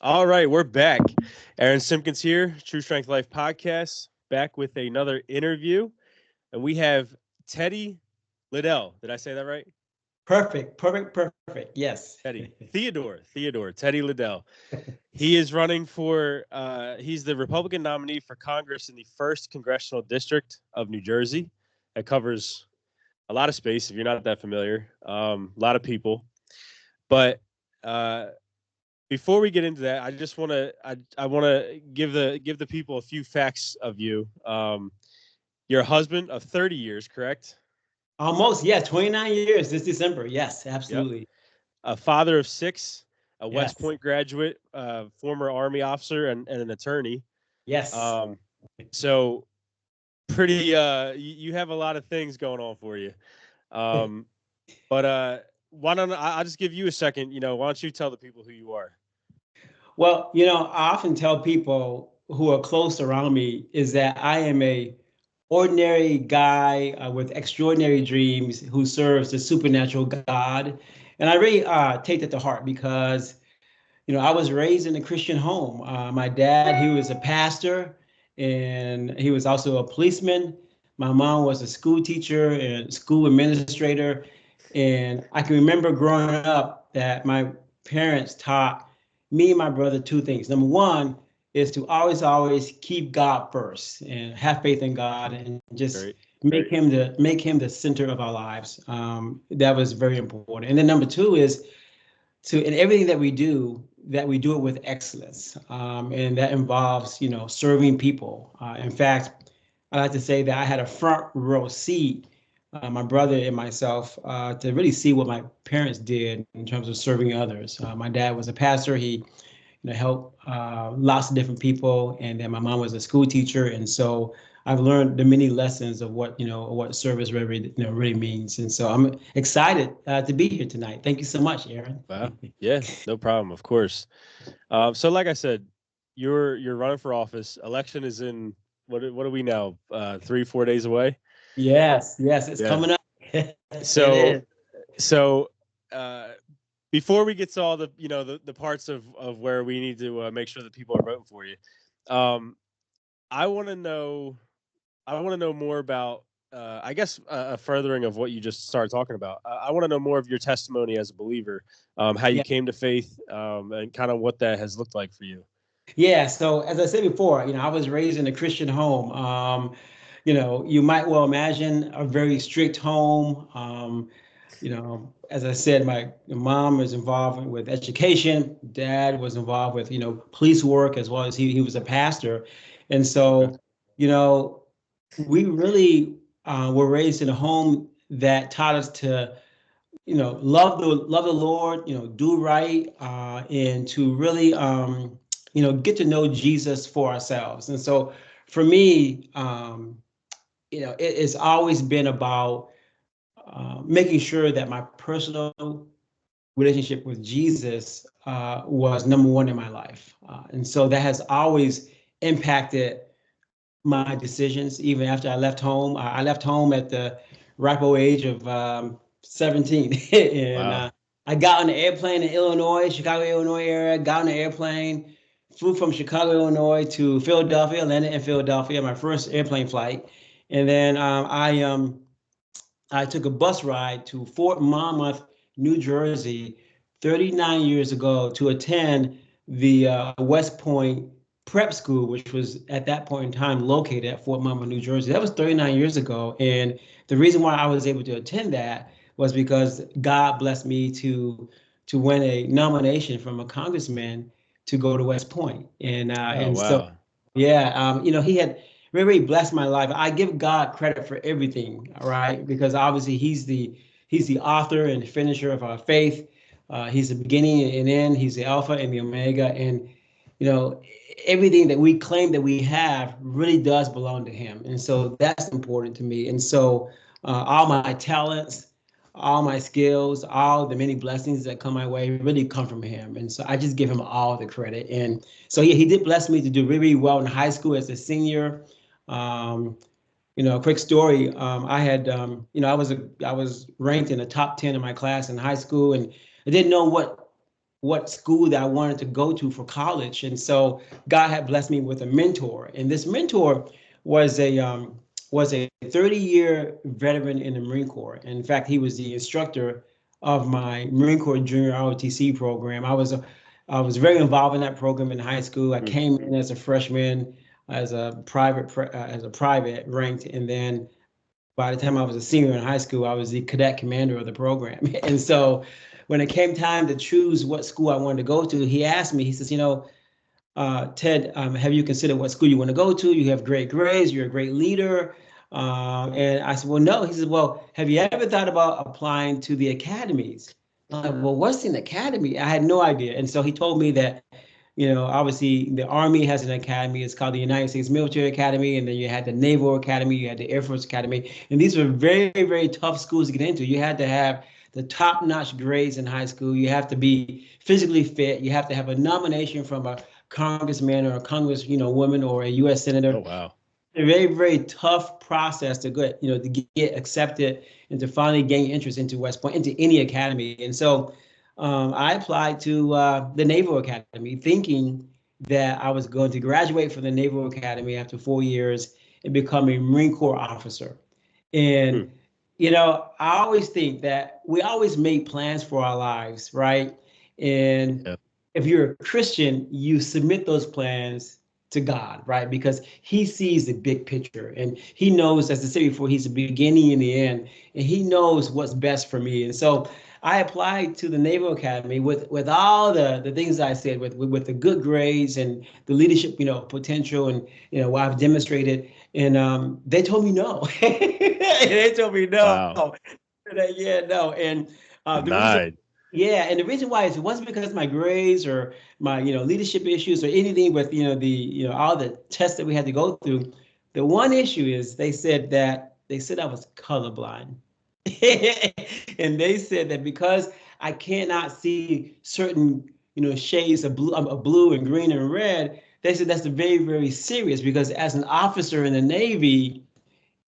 All right, we're back. Aaron Simpkins here, True Strength Life podcast, back with another interview. And we have Teddy Liddell. Did I say that right? Perfect. Yes. Teddy Liddell. He is running for, he's the Republican nominee for Congress in the 1st Congressional District of New Jersey. That covers a lot of space if you're not that familiar, a lot of people. But before we get into that, I just want to I want to give the people a few facts of you. You're a husband of 30 years, correct? Almost, yeah, 29 years this December. Yes, Yep. absolutely. A father of 6, a West Yes. Point graduate, former Army officer, and an attorney. Yes. So pretty. You have a lot of things going on for you. Um, but why don't I'll just give you a second. Why don't you tell the people who you are? Well, I often tell people who are close around me is that I am a ordinary guy with extraordinary dreams who serves the supernatural God. And I really take that to heart because, I was raised in a Christian home. My dad, he was a pastor and he was also a policeman. My mom was a school teacher and school administrator. And I can remember growing up that my parents taught me and my brother two things. Number one is to always keep God first and have faith in God and just Great. make him the center of our lives. That was very important. And then number two is to in everything that we do it with excellence, and that involves serving people. In fact, I like to say that I had a front row seat, my brother and myself, to really see what my parents did in terms of serving others. My dad was a pastor. He helped lots of different people, and then my mom was a school teacher, and so I've learned the many lessons of what service really means. And so I'm excited to be here tonight. Thank you so much, Aaron. Wow. Yeah, no problem. Of course. So like I said, you're running for office. Election is in what are we now? 3-4 days away. Yes, it's Yeah. coming up. It So is. so uh, before we get to all the parts of where we need to make sure that people are voting for you, um, I want to know more about I guess a furthering of what you just started talking about. I want to know more of your testimony as a believer, how you Yeah. came to faith, and kind of what that has looked like for you. Yeah, so as I said before, I was raised in a Christian home. You might well imagine a very strict home. As I said, my mom was involved with education. Dad was involved with, police work as well as he was a pastor. And Okay. so, you know, we really were raised in a home that taught us to, love the Lord, do right, and to really, get to know Jesus for ourselves. And so for me, it's always been about making sure that my personal relationship with Jesus was number one in my life. And so that has always impacted my decisions, even after I left home. I left home at the ripe old age of 17. And Wow. I got on the airplane in Illinois, Chicago, Illinois area, got on the airplane, flew from Chicago, Illinois to Philadelphia, landed in Philadelphia, my first airplane flight. And then I took a bus ride to Fort Monmouth, New Jersey, 39 years ago to attend the West Point Prep School, which was at that point in time located at Fort Monmouth, New Jersey. That was 39 years ago. And the reason why I was able to attend that was because God blessed me to win a nomination from a congressman to go to West Point. And Oh, and so wow. yeah, he had really blessed my life. I give God credit for everything, all right? Because obviously he's the author and finisher of our faith. He's the beginning and end. He's the Alpha and the Omega. And you know, everything that we claim that we have really does belong to him. And so that's important to me. And so all my talents, all my skills, all the many blessings that come my way really come from him. And so I just give him all the credit. And so yeah, he did bless me to do really well in high school as a senior. Um, quick story. I had, I was ranked in the top 10 in my class in high school, and I didn't know what what school that I wanted to go to for college. And so God had blessed me with a mentor, and this mentor was a 30-year veteran in the Marine Corps. In fact, he was the instructor of my Marine Corps Junior ROTC program. I was very involved in that program in high school. I came in as a freshman as a private ranked, and then by the time I was a senior in high school, I was the cadet commander of the program. And so when it came time to choose what school I wanted to go to, he asked me, he says, Ted, have you considered what school you want to go to? You have great grades, you're a great leader. And I said, well, no. He said, well, have you ever thought about applying to the academies? I'm like, well, what's an academy? I had no idea. And so he told me that, obviously the Army has an academy. It's called the United States Military Academy. And then you had the Naval Academy, you had the Air Force Academy. And these were very, very tough schools to get into. You had to have the top-notch grades in high school. You have to be physically fit. You have to have a nomination from a congressman or a congresswoman or a U.S. senator. Oh, wow. A very, very tough process to get accepted and to finally gain interest into West Point, into any academy. And so I applied to the Naval Academy, thinking that I was going to graduate from the Naval Academy after 4 years and become a Marine Corps officer. And, I always think that we always make plans for our lives, right? And if you're a Christian, you submit those plans to God, right? Because he sees the big picture, and he knows, as I said before, he's the beginning and the end, and he knows what's best for me. And so I applied to the Naval Academy with all the things I said, with the good grades and the leadership, potential, and what I've demonstrated. And they told me no. They told me no. Wow. Yeah, no. And Denied. and the reason why is it wasn't because of my grades or my leadership issues or anything with all the tests that we had to go through. The one issue is they said I was colorblind. And they said that because I cannot see certain shades of blue and green and red, they said that's very, very serious, because as an officer in the Navy,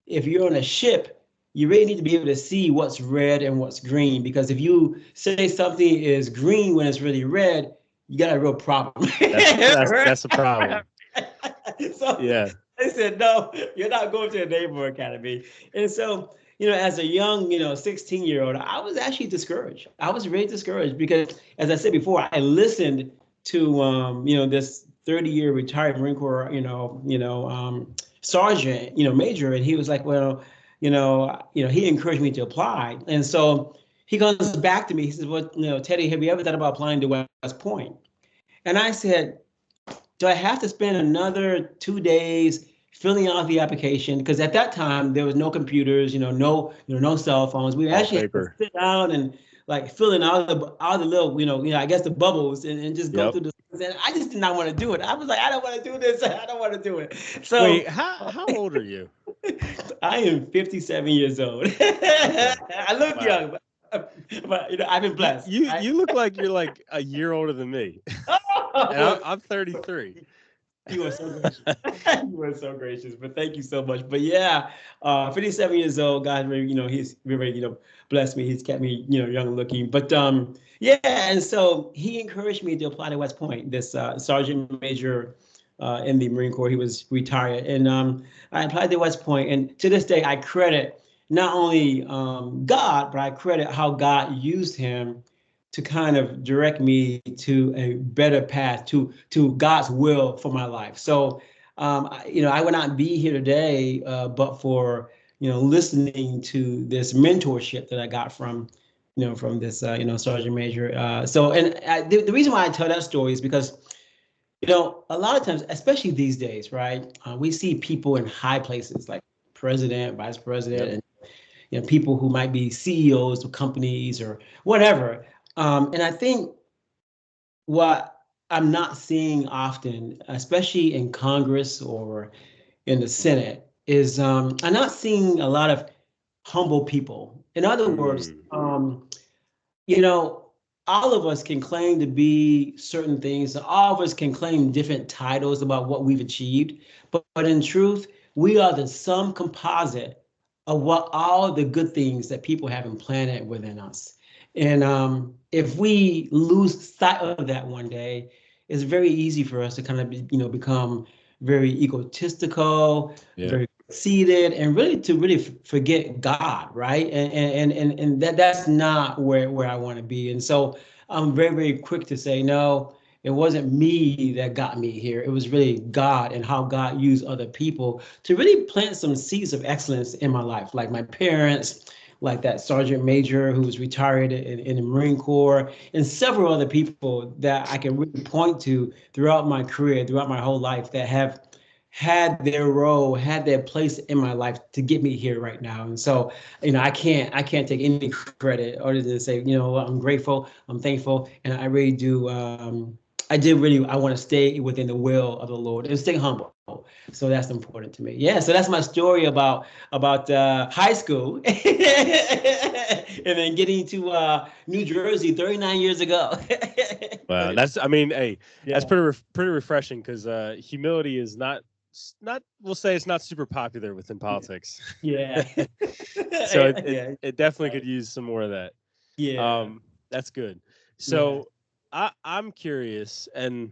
if you're on a ship, you really need to be able to see what's red and what's green, because if you say something is green when it's really red, you got a real problem. That's a problem. So yeah. They said, no, you're not going to the Naval Academy. And so, as a young, 16-year-old, I was actually discouraged. I was really discouraged because, as I said before, I listened to, this 30-year retired Marine Corps, sergeant, major, and he was like, well, he encouraged me to apply. And so he comes back to me. He says, well, Teddy, have you ever thought about applying to West Point? And I said, do I have to spend another 2 days filling out the application? Because at that time there was no computers, no cell phones. We actually had to sit down and fill in all the little, I guess the bubbles and just go through the. And I just did not want to do it. I was like, I don't want to do this. I don't want to do it. So wait, how old are you? I am 57 years old. I look young, but I've been blessed. You look like you're like a year older than me. And I'm 33. You are so gracious. You are so gracious. But thank you so much. But yeah, 57 years old. God, he's really, blessed me. He's kept me, young looking. But yeah, and so he encouraged me to apply to West Point. This sergeant major in the Marine Corps, he was retired, and I applied to West Point. And to this day, I credit not only God, but I credit how God used him to kind of direct me to a better path, to God's will for my life. So, I would not be here today, but for, listening to this mentorship that I got from this, Sergeant Major. The reason why I tell that story is because, a lot of times, especially these days, right, we see people in high places like president, vice president, and people who might be CEOs of companies or whatever. And I think what I'm not seeing often, especially in Congress or in the Senate, is I'm not seeing a lot of humble people. In other words, all of us can claim to be certain things. All of us can claim different titles about what we've achieved. But in truth, we are the sum composite of what all the good things that people have implanted within us. And if we lose sight of that one day, it's very easy for us to kind of become very egotistical, Yeah. very conceited, and really to really forget God, right? And that's not where I want to be. And so I'm very, very quick to say, no, it wasn't me that got me here. It was really God and how God used other people to really plant some seeds of excellence in my life, like my parents, like that Sergeant Major who was retired in the Marine Corps, and several other people that I can really point to throughout my career, throughout my whole life, that have had their role, had their place in my life to get me here right now. And so, I can't take any credit other than say, I'm grateful, I'm thankful, and I really do. I want to stay within the will of the Lord and stay humble. So that's important to me. Yeah. So that's my story about high school, and then getting to New Jersey 39 years ago. Wow, I mean, hey, that's Yeah. pretty refreshing because humility is not we'll say it's not super popular within politics. Yeah. So it, it Yeah. it definitely Right. could use some more of that. Yeah. That's good. Yeah. So I'm curious, and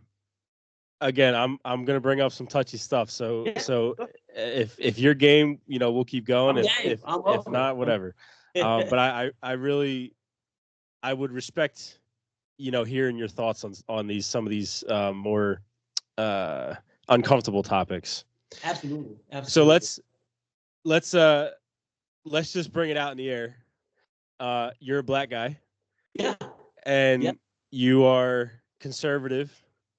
again, I'm gonna bring up some touchy stuff. So Yeah. if your game, we'll keep going. I'm If game. if I'm if open. not, whatever. But I really I would respect hearing your thoughts on some of these more uh, uncomfortable topics. Absolutely. So Absolutely. let's let's just bring it out in the air. You're a black guy, Yeah. Yep. and you are conservative.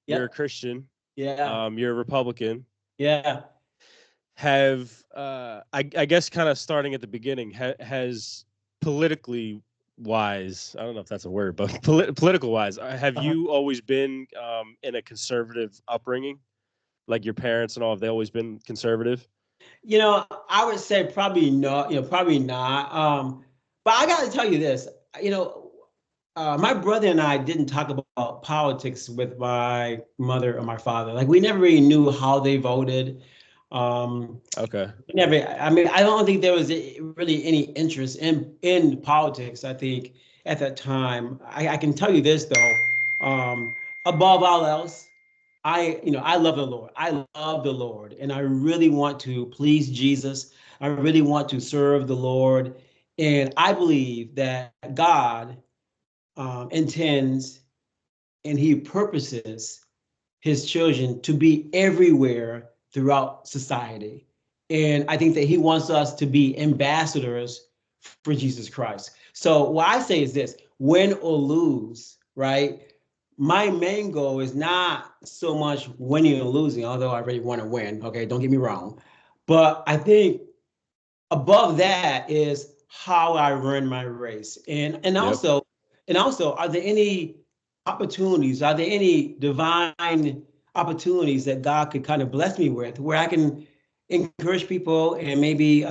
You're a Yep. Christian. Yeah. You're a Republican. Yeah. Have I guess kind of starting at the beginning has politically wise, I don't know if that's a word, but political wise, have Uh-huh. you always been in a conservative upbringing? Like your parents and all, have they always been conservative? I would say probably not, probably not. But I got to tell you this, you know, my brother and I didn't talk about politics with my mother or my father. Like we never really knew how they voted. Um, Okay. we never. I mean, I don't think there was really any interest in politics. I think at that time, I can tell you this though. Above all else, I love the Lord. I love the Lord, and I really want to please Jesus. I really want to serve the Lord, and I believe that God intends and He purposes His children to be everywhere throughout society, and I think that He wants us to be ambassadors for Jesus Christ. So what I say is this: win or lose, right? My main goal is not so much winning or losing, although I really want to win. Okay, don't get me wrong. But I think above that is how I run my race. And Yep. also, are there any opportunities? Are there any divine opportunities that God could kind of bless me with where I can encourage people and maybe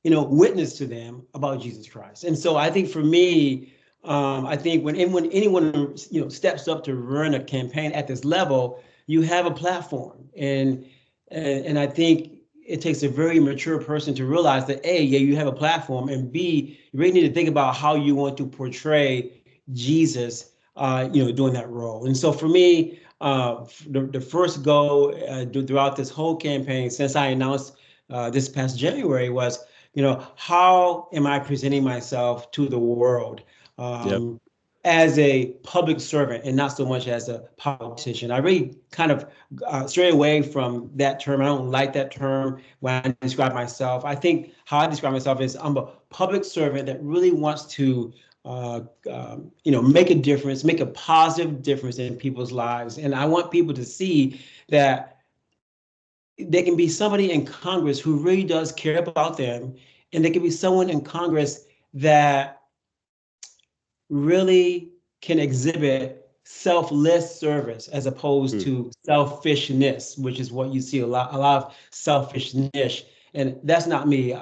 witness to them about Jesus Christ. And so I think for me, I think when anyone steps up to run a campaign at this level, you have a platform, and I think it takes a very mature person to realize that A, yeah, you have a platform, and B, you really need to think about how you want to portray Jesus, doing that role. And so for me, the first goal throughout this whole campaign since I announced this past January was how am I presenting myself to the world Yep. as a public servant and not so much as a politician? I really kind of stray away from that term. I don't like that term when I describe myself. I think how I describe myself is I'm a public servant that really wants to make a difference, make a positive difference in people's lives. And I want people to see that there can be somebody in Congress who really does care about them, and there can be someone in Congress that really can exhibit selfless service as opposed Hmm. to selfishness, which is what you see a lot of selfishness. And that's not me.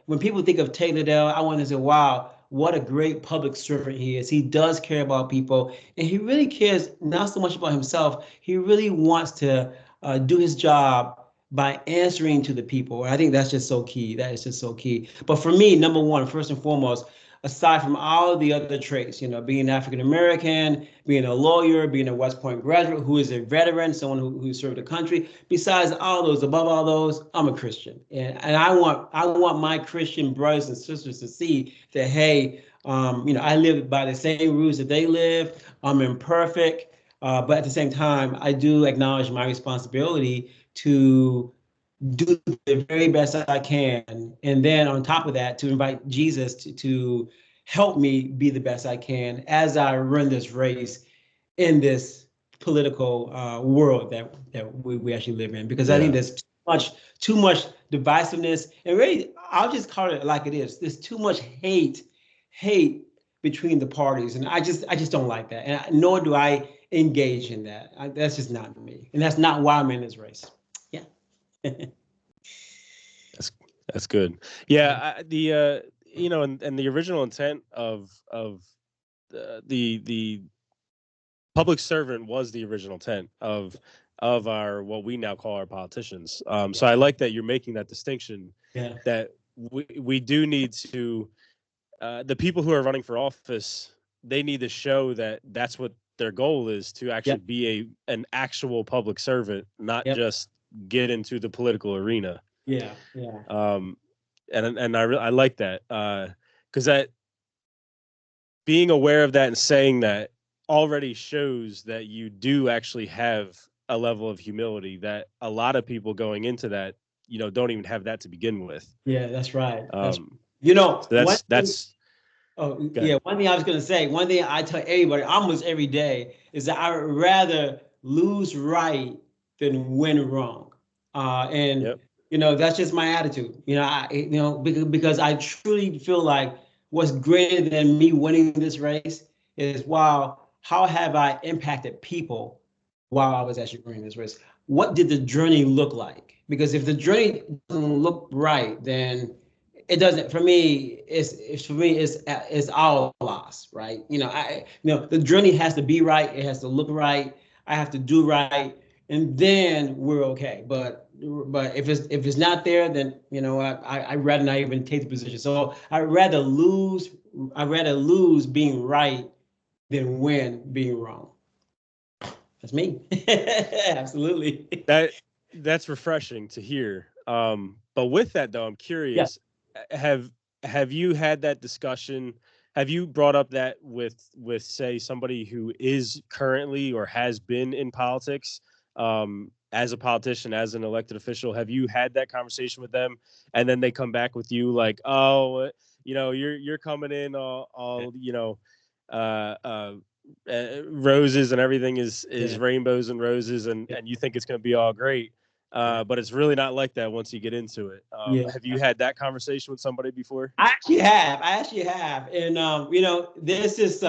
When people think of Teddy Liddell, I want to say, wow, what a great public servant he is. He does care about people, and he really cares not so much about himself. He really wants to do his job by answering to the people. And I think that's just so key. That is just so key. But for me, number one, first and foremost, aside from all of the other traits, being African American, being a lawyer, being a West Point graduate who is a veteran, someone who served the country. Besides all those, above all those, I'm a Christian, and I want my Christian brothers and sisters to see that, hey, I live by the same rules that they live. I'm imperfect, but at the same time, I do acknowledge my responsibility to do the very best I can. And then on top of that, to invite Jesus to help me be the best I can as I run this race in this political world that we actually live in. Because I think there's too much divisiveness. And really, I'll just call it like it is. There's too much hate between the parties. And I just don't like that. And nor do I engage in that. That's just not me. And that's not why I'm in this race. Yeah. That's good. Yeah, and the original intent of the public servant was the original intent of our, what we now call our politicians. So I like that you're making that distinction. Yeah. That we do need to, the people who are running for office, they need to show that that's what their goal is, to actually be an actual public servant, not just get into the political arena. Yeah. And I like that, because that, being aware of that and saying that already shows that you do actually have a level of humility that a lot of people going into that, don't even have that to begin with. Yeah, that's right. That's one thing I was going to say, one thing I tell everybody almost every day is that I would rather lose right than win wrong. That's just my attitude. Because I truly feel like what's greater than me winning this race is, wow, how have I impacted people while I was actually running this race? What did the journey look like? Because if the journey doesn't look right, then it doesn't. For me, it's all lost, right? The journey has to be right. It has to look right. I have to do right, and then we're okay. But if it's not there, then I'd rather not even take the position. So I'd rather lose being right than win being wrong. That's me. Absolutely. That's refreshing to hear. But with that though, I'm curious. Have you had that discussion? Have you brought up that with say somebody who is currently or has been in politics, as a politician, as an elected official? Have you had that conversation with them, and then they come back with you like, oh, you're coming in all roses and everything is rainbows and roses, and you think it's going to be all great, but it's really not like that once you get into it. Have you had that conversation with somebody before? I actually have. And there's this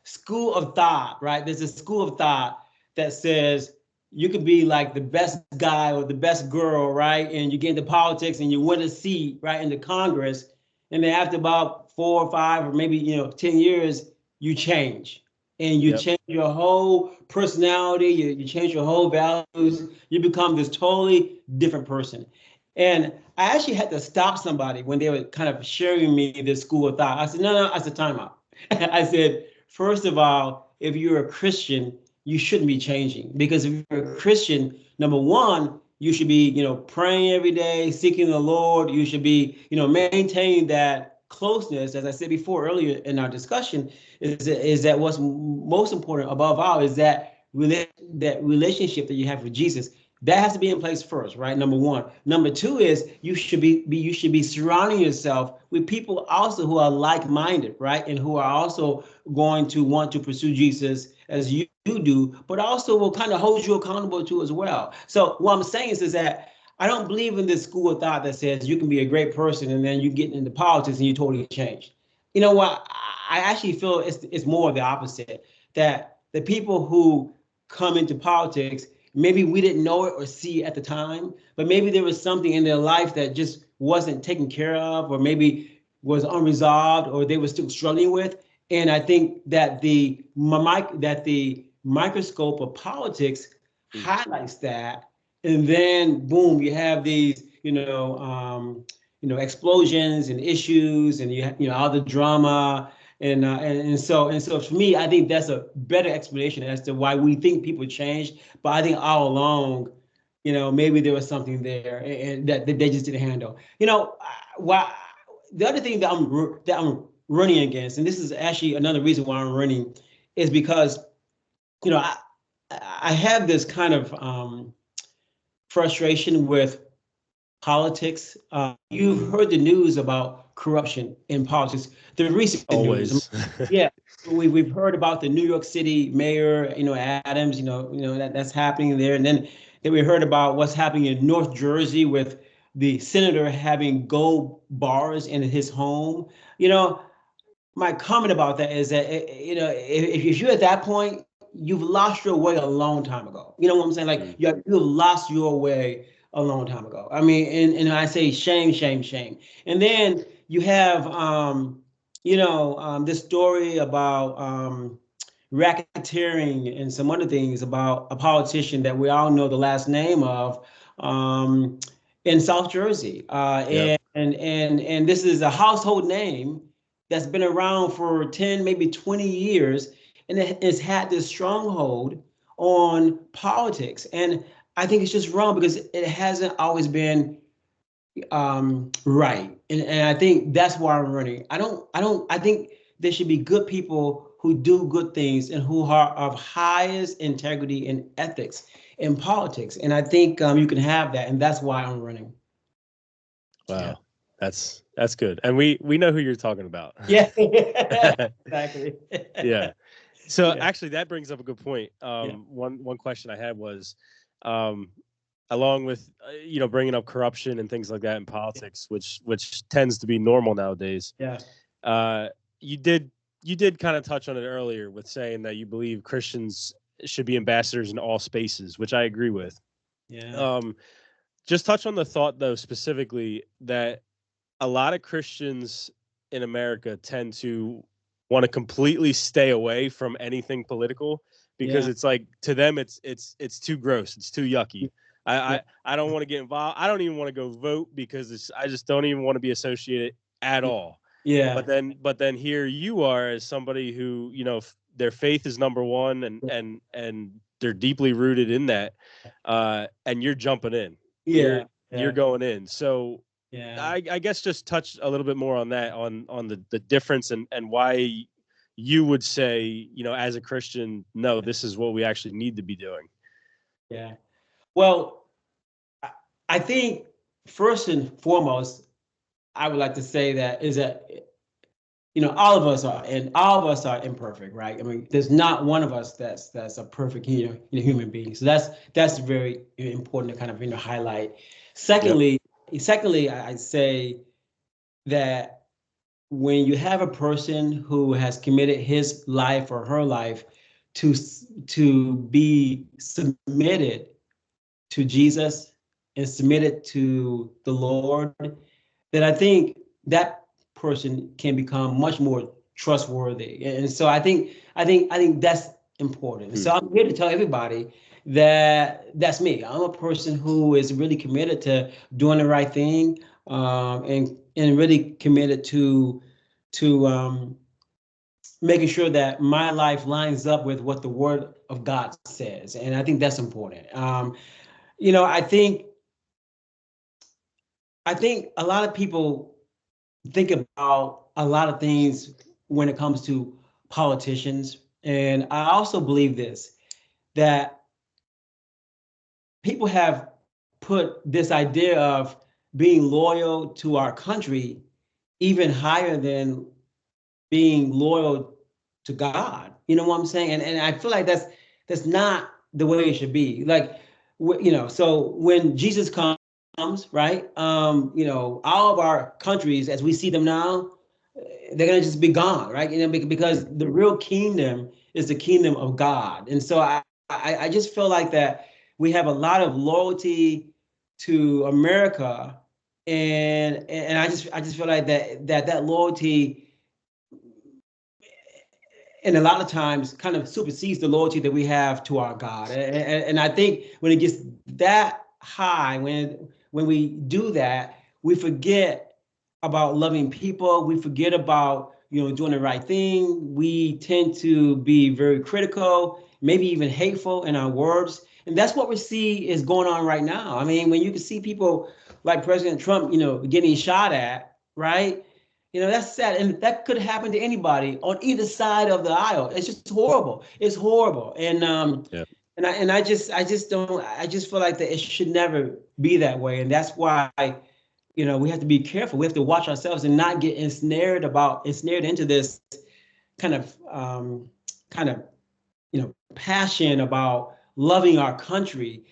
school of thought, right? There's a school of thought that says you could be like the best guy or the best girl, right? And you get into politics and you win a seat, right, in the Congress, and then after about 4 or 5 or maybe 10 years, you change. And you change your whole personality, you change your whole values, you become this totally different person. And I actually had to stop somebody when they were kind of sharing me this school of thought. I said, no, I said, time out. I said, first of all, if you're a Christian, you shouldn't be changing. Because if you're a Christian, number one, you should be, praying every day, seeking the Lord. You should be, maintaining that closeness, as I said before earlier in our discussion, is that what's most important above all is that relationship that you have with Jesus. That has to be in place first, right? Number one. Number two is you should be surrounding yourself with people also who are like-minded, right? And who are also going to want to pursue Jesus as you do, but also will kind of hold you accountable to as well. So what I'm saying is that I don't believe in this school of thought that says you can be a great person and then you get into politics and you totally change. You know what? I actually feel it's more of the opposite, that the people who come into politics, maybe we didn't know it or see it at the time, but maybe there was something in their life that just wasn't taken care of, or maybe was unresolved, or they were still struggling with. And I think that the microscope of politics highlights that. And then boom, you have these, explosions and issues, and all the drama, and so for me, I think that's a better explanation as to why we think people changed. But I think all along, maybe there was something there and that they just didn't handle. Why the other thing that I'm running against, and this is actually another reason why I'm running, is because I have this kind of frustration with politics. You've heard the news about corruption in politics. The recent Always. news, yeah, we've heard about the New York City mayor, Adams, that's happening there, and then we heard about what's happening in North Jersey with the senator having gold bars in his home. My comment about that is that if you're at that point, you've lost your way a long time ago. You know what I'm saying? Like you've lost your way a long time ago. I mean, and I say shame, shame, shame. And then you have this story about racketeering and some other things about a politician that we all know the last name of in South Jersey. Yep. And this is a household name that's been around for 10, maybe 20 years, and it's had this stronghold on politics. And I think it's just wrong because it hasn't always been right. And I think that's why I'm running. I think there should be good people who do good things and who are of highest integrity and ethics in politics. And I think you can have that. And that's why I'm running. Wow. Yeah. That's good. And we know who you're talking about. Yeah, exactly. Yeah. So Yeah. actually that brings up a good point. One question I had was, along with, bringing up corruption and things like that in politics, which tends to be normal nowadays. Yeah. You did kind of touch on it earlier with saying that you believe Christians should be ambassadors in all spaces, which I agree with. Yeah. Just touch on the thought though, specifically that a lot of Christians in America tend to want to completely stay away from anything political because it's like, to them, it's too gross. It's too yucky. I don't want to get involved. I don't even want to go vote because I just don't even want to be associated at all. Yeah. But then here you are as somebody who, their faith is number one and they're deeply rooted in that. And you're jumping in. Yeah. You're going in. So Yeah. I guess just touch a little bit more on that, on the difference and why you would say, as a Christian, no, this is what we actually need to be doing. Yeah. Well, I think first and foremost, I would like to say that all of us are imperfect, right? I mean, there's not one of us that's a perfect human being. So that's very important to kind of highlight. Secondly, I say that when you have a person who has committed his life or her life to be submitted to Jesus and submitted to the Lord, then I think that person can become much more trustworthy. And so I think that's important. So I'm here to tell everybody that that's me. I'm a person who is really committed to doing the right thing, and really committed to making sure that my life lines up with what the Word of God says. And I think that's important. I think a lot of people think about a lot of things when it comes to politicians. And I also believe this, that people have put this idea of being loyal to our country even higher than being loyal to God. You know what I'm saying? And I feel like that's not the way it should be. Like, so when Jesus comes, right? All of our countries as we see them now, they're gonna just be gone, right? Because the real kingdom is the kingdom of God. And so I just feel like that we have a lot of loyalty to America, and I just feel like that loyalty, and a lot of times kind of supersedes the loyalty that we have to our God. And I think when it gets that high, when we do that, we forget about loving people. We forget about, doing the right thing. We tend to be very critical, maybe even hateful in our words. And that's what we see is going on right now. I mean, when you can see people like President Trump, getting shot at, right? That's sad. And that could happen to anybody on either side of the aisle. It's just horrible. It's horrible. Yeah. I just feel like that it should never be that way. And that's why, we have to be careful. We have to watch ourselves and not get ensnared into this kind of, passion about loving our country.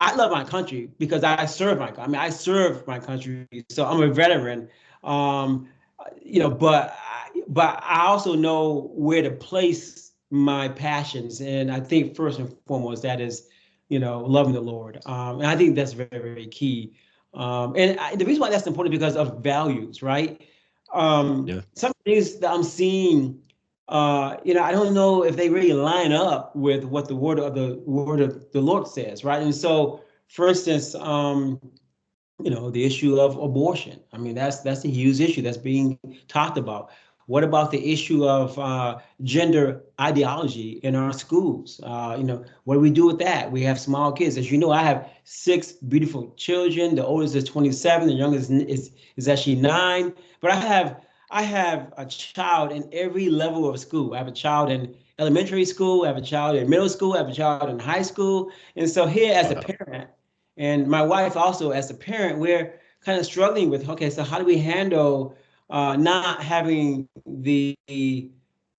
I love my country because I serve I serve my country. So I'm a veteran. But I also know where to place my passions. And I think first and foremost, that is, loving the Lord. And I think that's very, very key. The reason why that's important is because of values, right? Yeah. Some things that I'm seeing, I don't know if they really line up with what the word of the Lord says, right? And so, for instance, the issue of abortion. I mean, that's a huge issue that's being talked about. What about the issue of gender ideology in our schools? What do we do with that? We have small kids. As you know, I have 6 beautiful children. The oldest is 27. The youngest is actually 9. But I have a child in every level of school. I have a child in elementary school. I have a child in middle school. I have a child in high school. And so here, as a parent, and my wife also as a parent, we're kind of struggling with, okay, so how do we handle not having the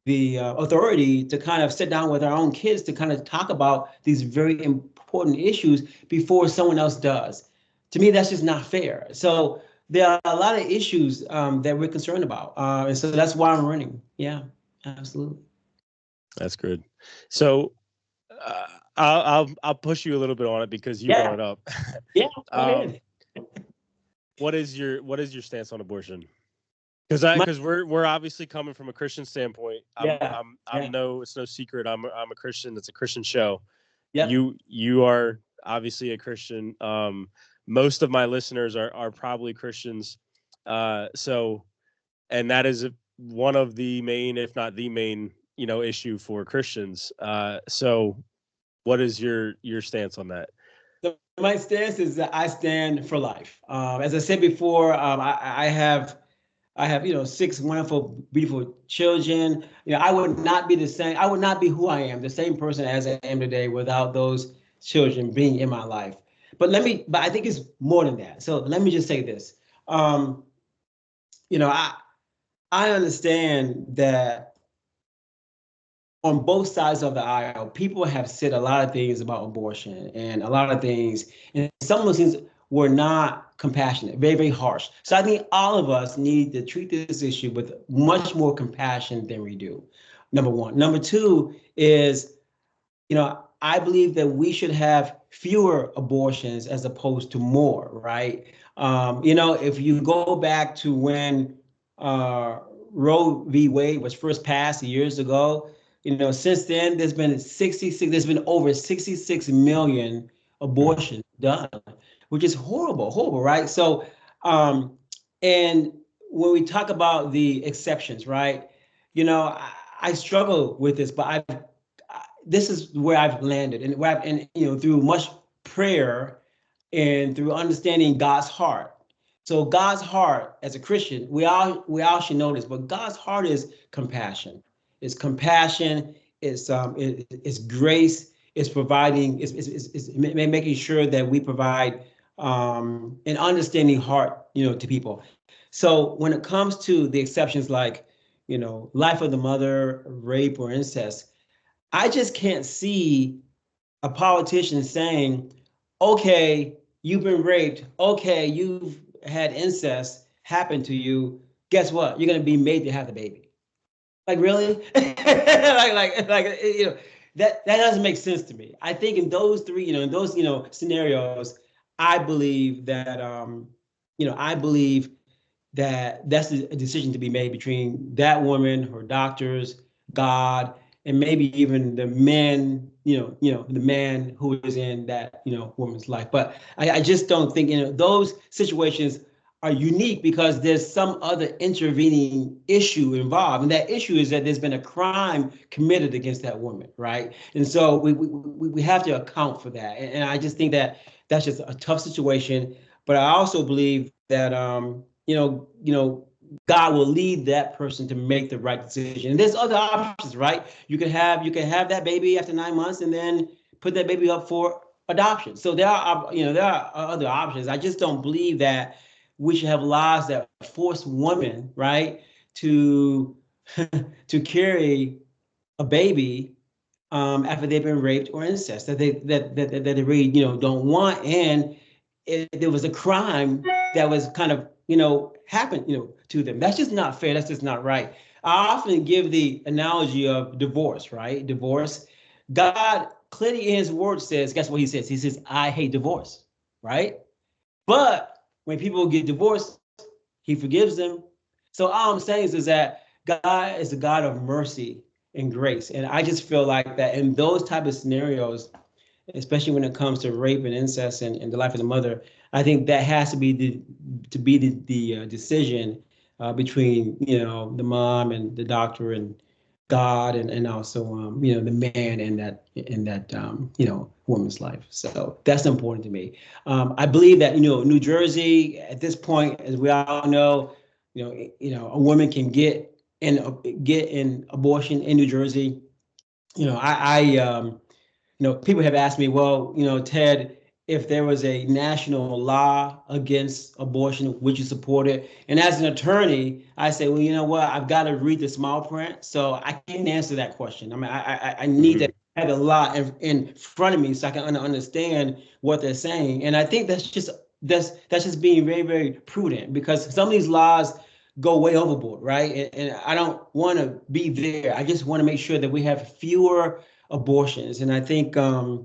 authority to kind of sit down with our own kids to kind of talk about these very important issues before someone else does? To me, that's just not fair. So there are a lot of issues that we're concerned about. And so that's why I'm running. Yeah, absolutely. That's good. So I'll push you a little bit on it because you brought it up. Yeah, go ahead. What is your stance on abortion? Because we're obviously coming from a Christian standpoint. It's no secret. I'm a Christian. It's a Christian show. Yep. You are obviously a Christian. Most of my listeners are probably Christians. And that is one of the main, if not the main, issue for Christians. So what is your stance on that? So my stance is that I stand for life. As I said before, I have 6 wonderful, beautiful children. I would not be the same. I would not be who I am, the same person as I am today without those children being in my life. But I think it's more than that. So let me just say this. I understand that on both sides of the aisle, people have said a lot of things about abortion and a lot of things, and some of those things were not compassionate, very, very harsh. So I think all of us need to treat this issue with much more compassion than we do. Number one. Number two is, I believe that we should have fewer abortions as opposed to more, right? If you go back to when Roe v. Wade was first passed years ago, since then there's been over 66 million abortions done, which is horrible, right? So, and when we talk about the exceptions, right? I struggle with this, but this is where I've landed, and through much prayer and through understanding God's heart. So God's heart, as a Christian, we all should know this, but God's heart is compassion. It's compassion. It's grace. It's providing. It's making sure that we provide an understanding heart, to people. So when it comes to the exceptions like, life of the mother, rape, or incest, I just can't see a politician saying, okay, you've been raped. Okay, you've had incest happen to you. Guess what? You're going to be made to have the baby. Like, really? That doesn't make sense to me. I think in those three, scenarios, I believe that, that's a decision to be made between that woman, her doctors, God, and maybe even the men, the man who is in that, woman's life. But I just don't think, those situations are unique because there's some other intervening issue involved. And that issue is that there's been a crime committed against that woman, right? And so we have to account for that. And I just think that that's just a tough situation. But I also believe that, God will lead that person to make the right decision. And there's other options, right? You can have that baby after 9 months and then put that baby up for adoption. So there are other options. I just don't believe that we should have laws that force women, right, to to carry a baby after they've been raped or incest that they really don't want, and there was a crime that was kind of happened to them. That's just not fair. That's just not right. I often give the analogy of divorce, right? Divorce. God clearly in His Word says, guess what He says? He says, "I hate divorce," right? But when people get divorced, He forgives them. So all I'm saying is that God is a God of mercy and grace. And I just feel like that in those type of scenarios, especially when it comes to rape and incest and the life of the mother, I think that has to be the decision between the mom and the doctor and God and also the man in that woman's life. So that's important to me. I believe that New Jersey at this point, as we all know, a woman can get an abortion in New Jersey. People have asked me, well, Ted, if there was a national law against abortion, would you support it? And as an attorney, I say, well, you know what? I've got to read the small print, so I can't answer that question. I mean, I need to have a law in front of me so I can understand what they're saying. And I think that's just being very, very prudent, because some of these laws go way overboard, right? And I don't want to be there. I just want to make sure that we have fewer abortions. And I think, I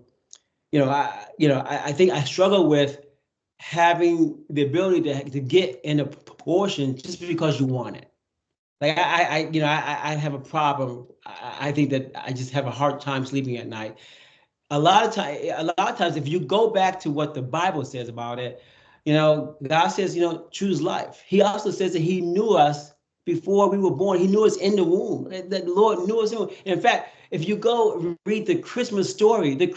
think I struggle with having the ability to get an abortion just because you want it. Like I have a problem. I think that I just have a hard time sleeping at night. A lot of times, if you go back to what the Bible says about it, God says, choose life. He also says that He knew us before we were born. He knew us in the womb. That the Lord knew us in the womb. In fact, if you go read the Christmas story, when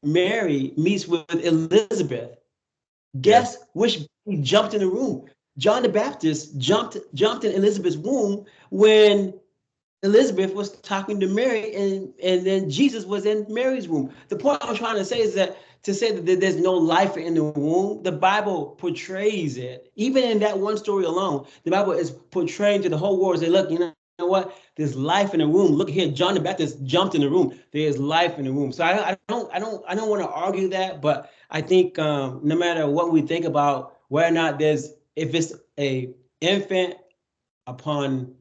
Mary meets with Elizabeth, Yeah. guess which baby jumped in the room? John the Baptist jumped in Elizabeth's womb when Elizabeth was talking to Mary, and then Jesus was in Mary's womb. The point I'm trying to say is that to say that there's no life in the womb, the Bible portrays it. Even in that one story alone, the Bible is portraying to the whole world. Say, look, you know what? There's life in the womb. Look here, John the Baptist jumped in the room. There's life in the womb. So I don't want to argue that, but I think no matter what we think about whether or not if it's a infant upon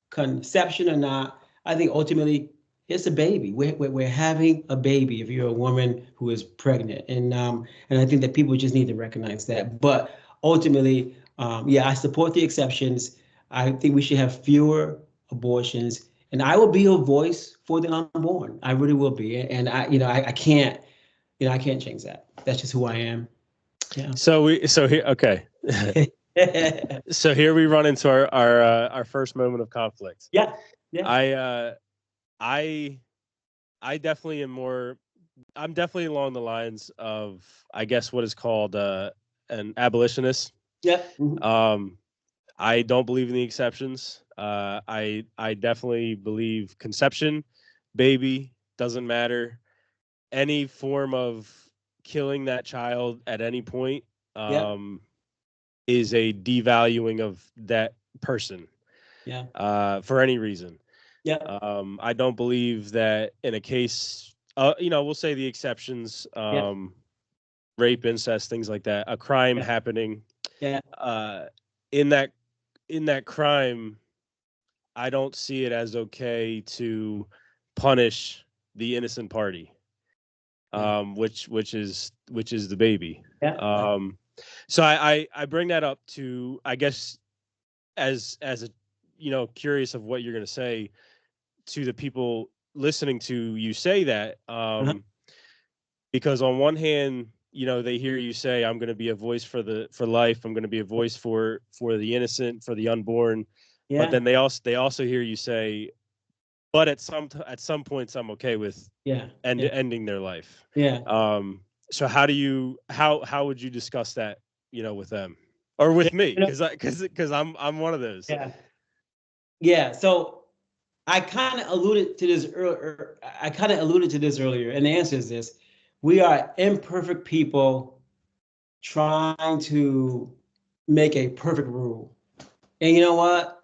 conception or not, I think ultimately it's a baby. We're having a baby if you're a woman who is pregnant, and I think that people just need to recognize that. But ultimately, I support the exceptions. I think we should have fewer abortions, and I will be a voice for the unborn. I really will be, and I can't change that. That's just who I am. Yeah. So here, okay. So here we run into our first moment of conflict. Yeah. I definitely am more. I'm definitely along the lines of, I guess, what is called an abolitionist. Yeah. I don't believe in the exceptions. I definitely believe conception, baby, doesn't matter. Any form of killing that child at any point Yeah. is a devaluing of that person. Yeah. For any reason. Yeah. I don't believe that in a case, we'll say the exceptions, Yeah. rape, incest, things like that, a crime Yeah. happening. Yeah. In that crime, I don't see it as okay to punish the innocent party, Yeah. which is the baby. Yeah. So I bring that up to, I guess, as a curious of what you're going to say to the people listening to you say that, Uh-huh. because on one hand, they hear you say, I'm going to be a voice for life. I'm going to be a voice for the innocent, for the unborn. Yeah. But then they also hear you say, but at some points I'm okay with ending their life. Yeah. So how would you discuss that, with them or with me? Because I'm one of those. Yeah. Yeah. So I kind of alluded to this earlier. And the answer is this: we are imperfect people trying to make a perfect rule. And you know what?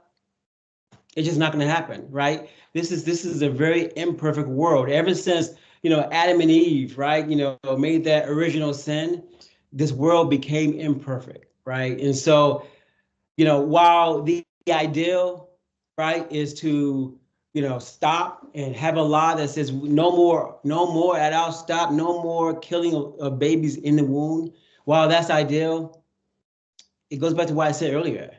It's just not going to happen, right? This is a very imperfect world. Ever since, Adam and Eve, right, made that original sin, this world became imperfect, right? And so, while the ideal, right, is to, stop and have a law that says no more adults, stop, no more killing of babies in the womb. While that's ideal, it goes back to what I said earlier.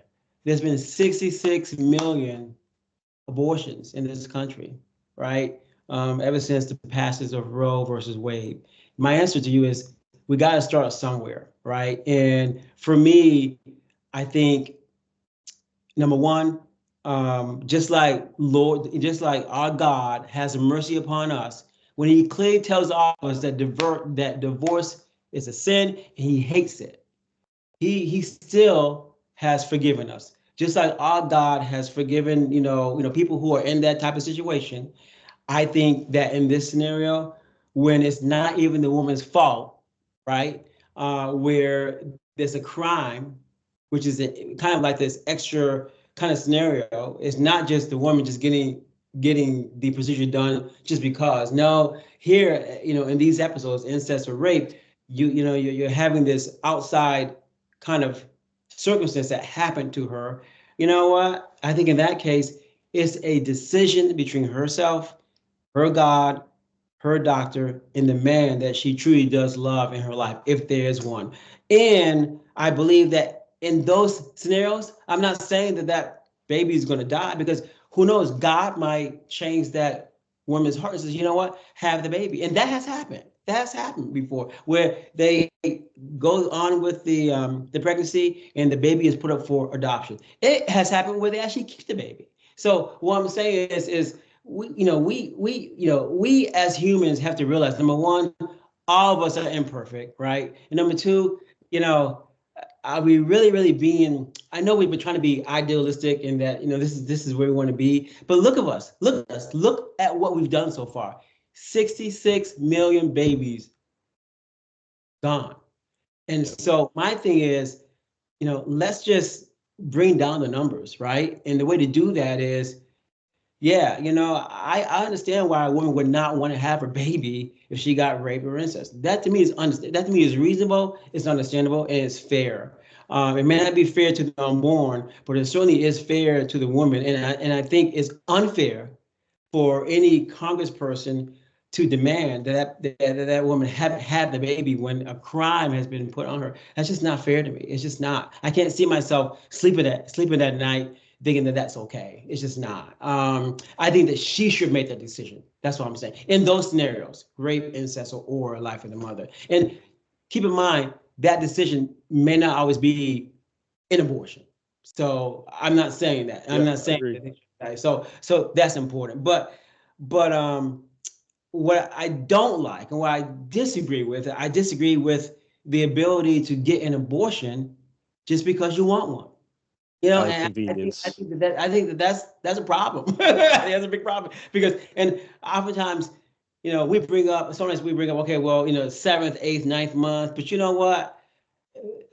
There's been 66 million abortions in this country, right? Ever since the passage of Roe versus Wade. My answer to you is we got to start somewhere, right? And for me, I think number one, just like our God has mercy upon us, when He clearly tells all of us that divorce is a sin and He hates it, He still has forgiven us. Just like our God has forgiven, people who are in that type of situation. I think that in this scenario, when it's not even the woman's fault, right? Where there's a crime, which is kind of like this extra kind of scenario. It's not just the woman just getting the procedure done just because. No, here, in these episodes, incest or rape, you're having this outside kind of circumstance that happened to her. You know what? I think in that case, it's a decision between herself, her God, her doctor, and the man that she truly does love in her life, if there is one. And I believe that in those scenarios, I'm not saying that baby is going to die, because who knows, God might change that woman's heart and says, you know what, have the baby. And that has happened. That has happened before, where they go on with the pregnancy and the baby is put up for adoption. It has happened where they actually keep the baby. So what I'm saying is we as humans have to realize, number one, all of us are imperfect, right? And number two, are we really being, I know we've been trying to be idealistic in that, this is where we want to be, but look at us, look at what we've done so far. 66 million babies gone. And so my thing is, let's just bring down the numbers, right? And the way to do that is, yeah, I understand why a woman would not want to have her baby if she got raped or incest. That to me is reasonable, it's understandable, and it's fair. It may not be fair to the unborn, but it certainly is fair to the woman. And I think it's unfair for any congressperson to demand that woman haven't had the baby when a crime has been put on her. That's just not fair to me. It's just not. I can't see myself sleeping at night thinking that that's okay. It's just not. I think that she should make that decision. That's what I'm saying. In those scenarios, rape, incest, or life of the mother. And keep in mind, that decision may not always be an abortion. So I'm not saying that. I'm not saying that. So that's important. But what I don't like and what I disagree with the ability to get an abortion just because you want one. And convenience. I think that's a problem. That's a big problem, because, and oftentimes, sometimes we bring up, okay, well, 7th, 8th, 9th month, but you know what?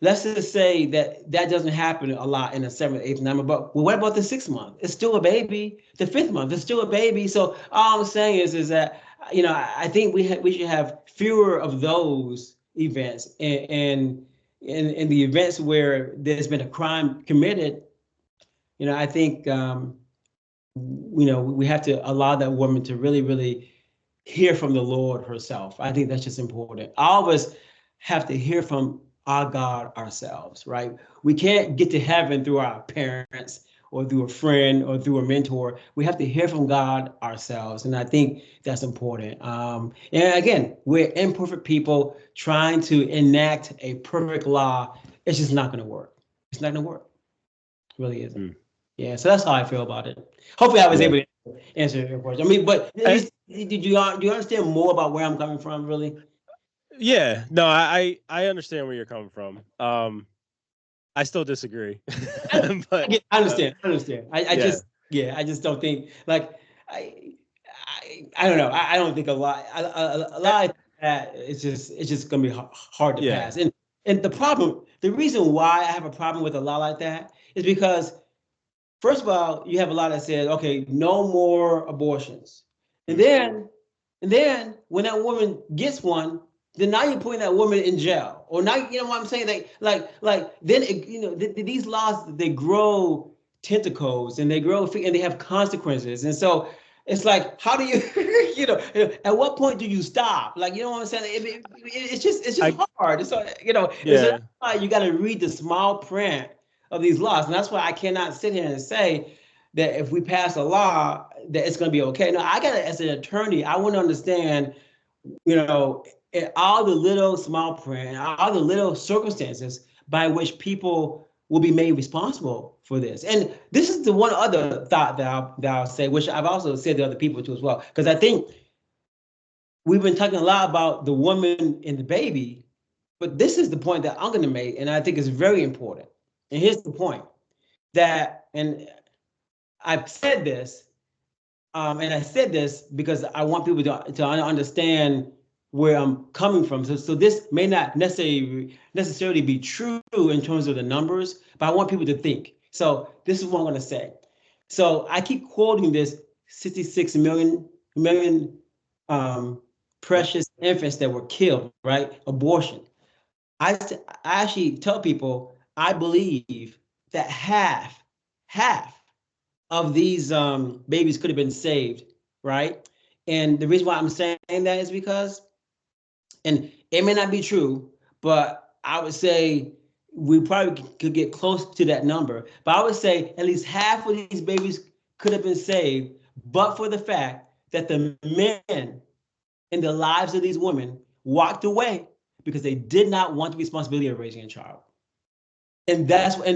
Let's just say that doesn't happen a lot in the 7th, 8th, 9th month. But what about the 6th month? It's still a baby. The 5th month, it's still a baby. So all I'm saying is that, I think we should have fewer of those events, and in the events where there's been a crime committed. I think we have to allow that woman to really, really hear from the Lord herself. I think that's just important. All of us have to hear from our God ourselves, right? We can't get to heaven through our parents or through a friend or through a mentor. We have to hear from God ourselves. And I think that's important. And again, we're imperfect people trying to enact a perfect law. It's just not going to work. It's not going to work. It really isn't. Yeah, so that's how I feel about it. Hopefully I was able to answer your question. I mean, but at least, do you understand more about where I'm coming from, really? Yeah, no, I understand where you're coming from. I still disagree. But I understand. I just don't think like I don't know. I don't think a lot of that it's just gonna be hard to pass. And the reason why I have a problem with a law like that is because first of all, you have a law that says, okay, no more abortions. And then when that woman gets one, then now you're putting that woman in jail. Or now, you know what I'm saying? Then, these laws, they grow tentacles and they grow and they have consequences. And so it's like, how do you, at what point do you stop? Like, you know what I'm saying? It's just hard. So, that's why you got to read the small print of these laws. And that's why I cannot sit here and say that if we pass a law, that it's going to be okay. No, I got to, as an attorney, I want to understand, all the little small print, all the little circumstances by which people will be made responsible for this. And this is the one other thought that I'll say, which I've also said to other people too as well, because I think we've been talking a lot about the woman and the baby, but this is the point that I'm going to make, and I think is very important. And here's the point that, and I've said this, and I said this because I want people to understand where I'm coming from. So this may not necessarily be true in terms of the numbers, but I want people to think. So this is what I'm going to say. So I keep quoting this 66 million precious infants that were killed, right? Abortion. I actually tell people I believe that half of these babies could have been saved, right? And the reason why I'm saying that is because, and it may not be true, but I would say we probably could get close to that number. But I would say at least half of these babies could have been saved, but for the fact that the men in the lives of these women walked away because they did not want the responsibility of raising a child. And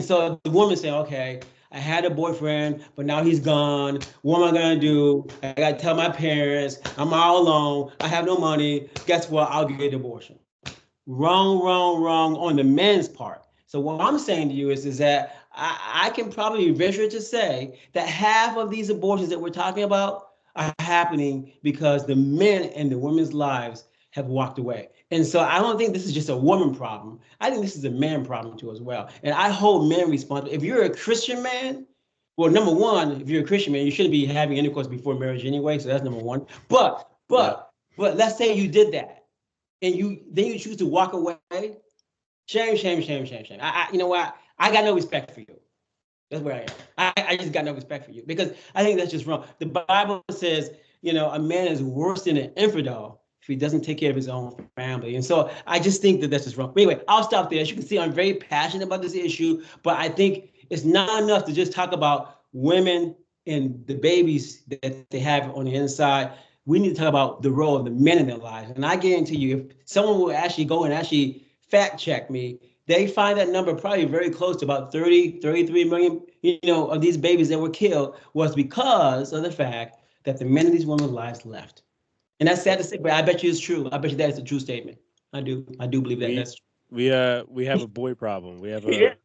so the woman said, okay, I had a boyfriend, but now he's gone. What am I gonna do? I gotta tell my parents, I'm all alone, I have no money. Guess what? I'll get an abortion. Wrong on the men's part. So what I'm saying to you is that I can probably venture to say that half of these abortions that we're talking about are happening because the men in the women's lives have walked away. And so I don't think this is just a woman problem. I think this is a man problem too as well. And I hold men responsible. If you're a Christian man, well, number one, if you're a Christian man, you shouldn't be having intercourse before marriage anyway. So that's number one. But let's say you did that, and then you choose to walk away. Shame. You know what? I got no respect for you. That's where I am. I just got no respect for you because I think that's just wrong. The Bible says, a man is worse than an infidel if he doesn't take care of his own family. And so I just think that that's just wrong. But anyway, I'll stop there. As you can see, I'm very passionate about this issue, but I think it's not enough to just talk about women and the babies that they have on the inside. We need to talk about the role of the men in their lives. And I guarantee you, if someone will actually go and actually fact check me, they find that number probably very close to about 33 million, of these babies that were killed was because of the fact that the men in these women's lives left. And that's sad to say, but I bet you it's true. I bet you that is a true statement. I do believe that that's true. We have a boy problem. We have a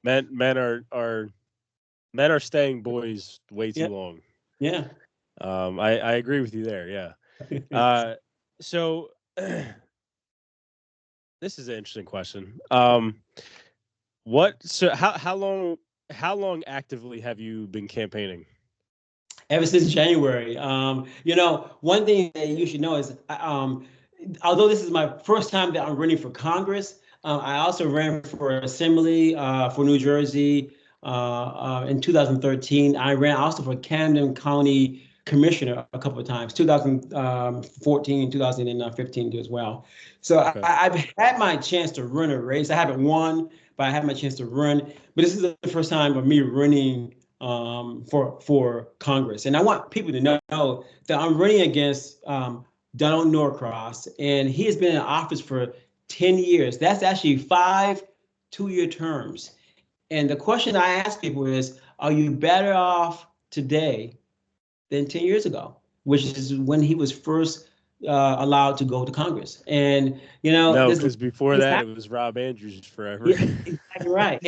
men are staying boys way too long. Yeah. I agree with you there. Yeah. So this is an interesting question. How long actively have you been campaigning? Ever since January. One thing that you should know is, although this is my first time that I'm running for Congress, I also ran for Assembly for New Jersey in 2013. I ran also for Camden County Commissioner a couple of times, 2014, 2015 as well. So okay. I've had my chance to run a race. I haven't won, but I had my chance to run. But this is the first time of me running for Congress. And I want people to know that I'm running against Donald Norcross, and he has been in office for 10 years. That's actually 5 two-year terms. And the question I ask people is, are you better off today than 10 years ago, which is when he was first allowed to go to Congress? And, No, this because before that it was Rob Andrews forever. yeah, exactly right.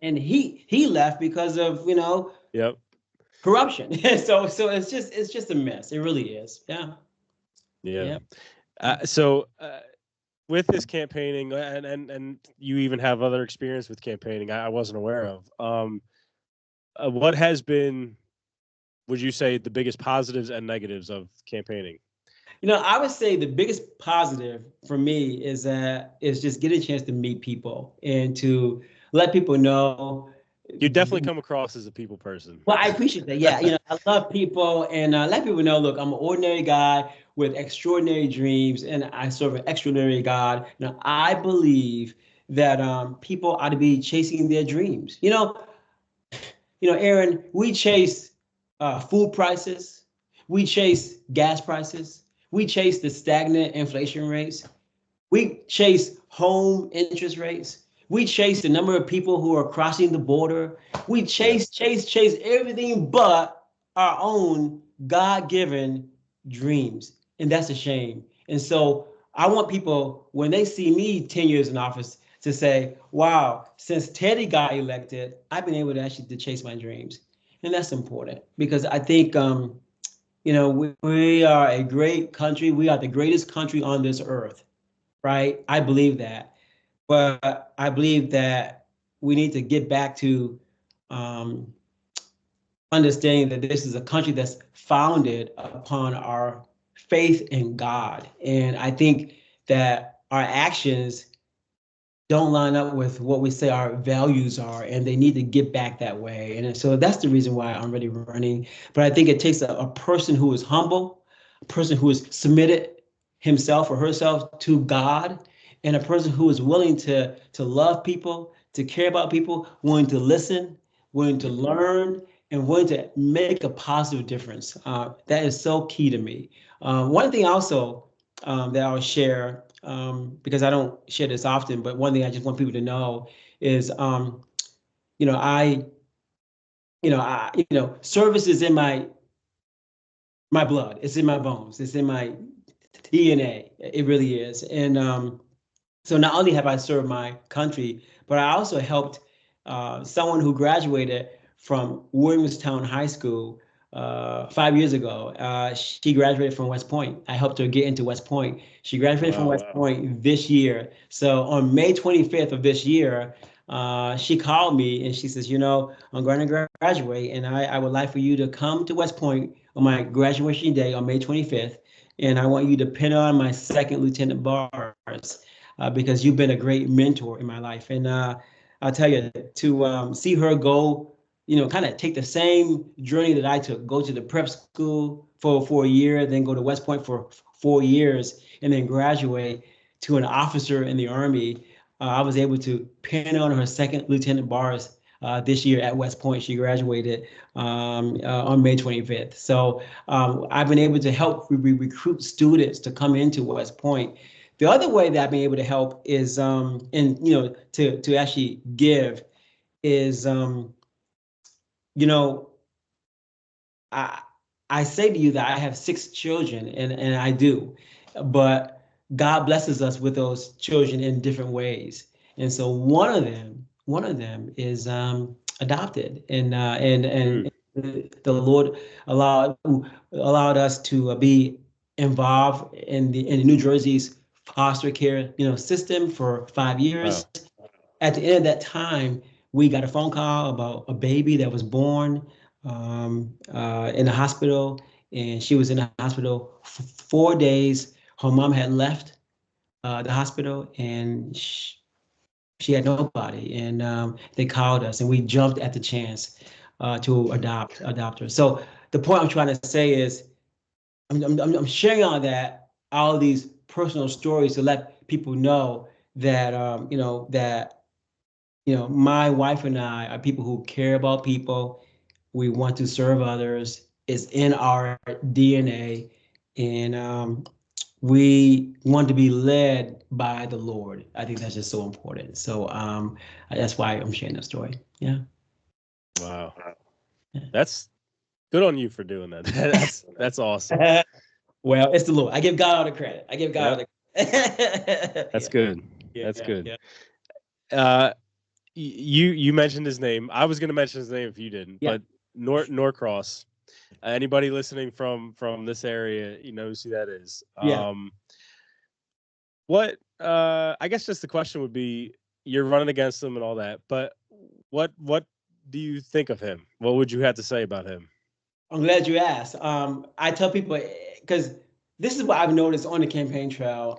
And he left because of, Yep. corruption. So it's just a mess. It really is. Yeah. Yeah. Yeah. So with this campaigning, and you even have other experience with campaigning I wasn't aware of. What has been, would you say, the biggest positives and negatives of campaigning? I would say the biggest positive for me is just getting a chance to meet people and to let people know. You definitely come across as a people person. Well, I appreciate that. Yeah, I love people, and let people know, look, I'm an ordinary guy with extraordinary dreams, and I serve an extraordinary God. Now, I believe that people ought to be chasing their dreams. Aaron, we chase food prices, we chase gas prices, we chase the stagnant inflation rates, we chase home interest rates, we chase the number of people who are crossing the border. We chase everything but our own God-given dreams, and that's a shame. And so I want people, when they see me 10 years in office, to say, wow, since Teddy got elected, I've been able to actually to chase my dreams. And that's important because I think, we are a great country. We are the greatest country on this earth, right? I believe that. But I believe that we need to get back to um, understanding that this is a country that's founded upon our faith in God. And I think that our actions don't line up with what we say our values are, and they need to get back that way. And so that's the reason why I'm really running. But I think it takes a person who is humble, a person who is submitted himself or herself to God, and a person who is willing to love people, to care about people, willing to listen, willing to learn, and willing to make a positive difference. That is so key to me. One thing also that I'll share, because I don't share this often, but one thing I just want people to know is, I, service is in my blood. It's in my bones. It's in my DNA. It really is. And so not only have I served my country, but I also helped someone who graduated from Williamstown High School 5 years ago. She graduated from West Point. I helped her get into West Point. She graduated from West Point this year. So on May 25th of this year, she called me and she says, I'm going to graduate, and I would like for you to come to West Point on my graduation day on May 25th. And I want you to pin on my second lieutenant bars because you've been a great mentor in my life. And I'll tell you, to see her go, kind of take the same journey that I took, go to the prep school for a year, then go to West Point for 4 years, and then graduate to an officer in the Army. I was able to pin on her second lieutenant bars this year at West Point. She graduated on May 25th. So I've been able to help recruit students to come into West Point. The other way that I've been able to help is, to actually give is, I say to you that I have 6 children, and I do, but God blesses us with those children in different ways. And so one of them is adopted, and the Lord allowed us to be involved in the New Jersey's foster care system for 5 years. Wow. At the end of that time, we got a phone call about a baby that was born in the hospital, and she was in the hospital for 4 days. Her mom had left the hospital, and she had nobody, and they called us, and we jumped at the chance to adopt her. So the point I'm trying to say is, I'm sharing all of these personal stories to let people know that my wife and I are people who care about people. We want to serve others. It's in our DNA. And we want to be led by the Lord. I think that's just so important. So that's why I'm sharing that story. Yeah. Wow. That's good on you for doing that. That's awesome. Well, it's the Lord. I give God all the credit. I give God all the credit. That's good. That's good. You mentioned his name. I was going to mention his name if you didn't, but Norcross. Anybody listening from this area, knows who that is. What I guess just the question would be, you're running against him and all that, but what do you think of him? What would you have to say about him? I'm glad you asked. I tell people, because this is what I've noticed on the campaign trail.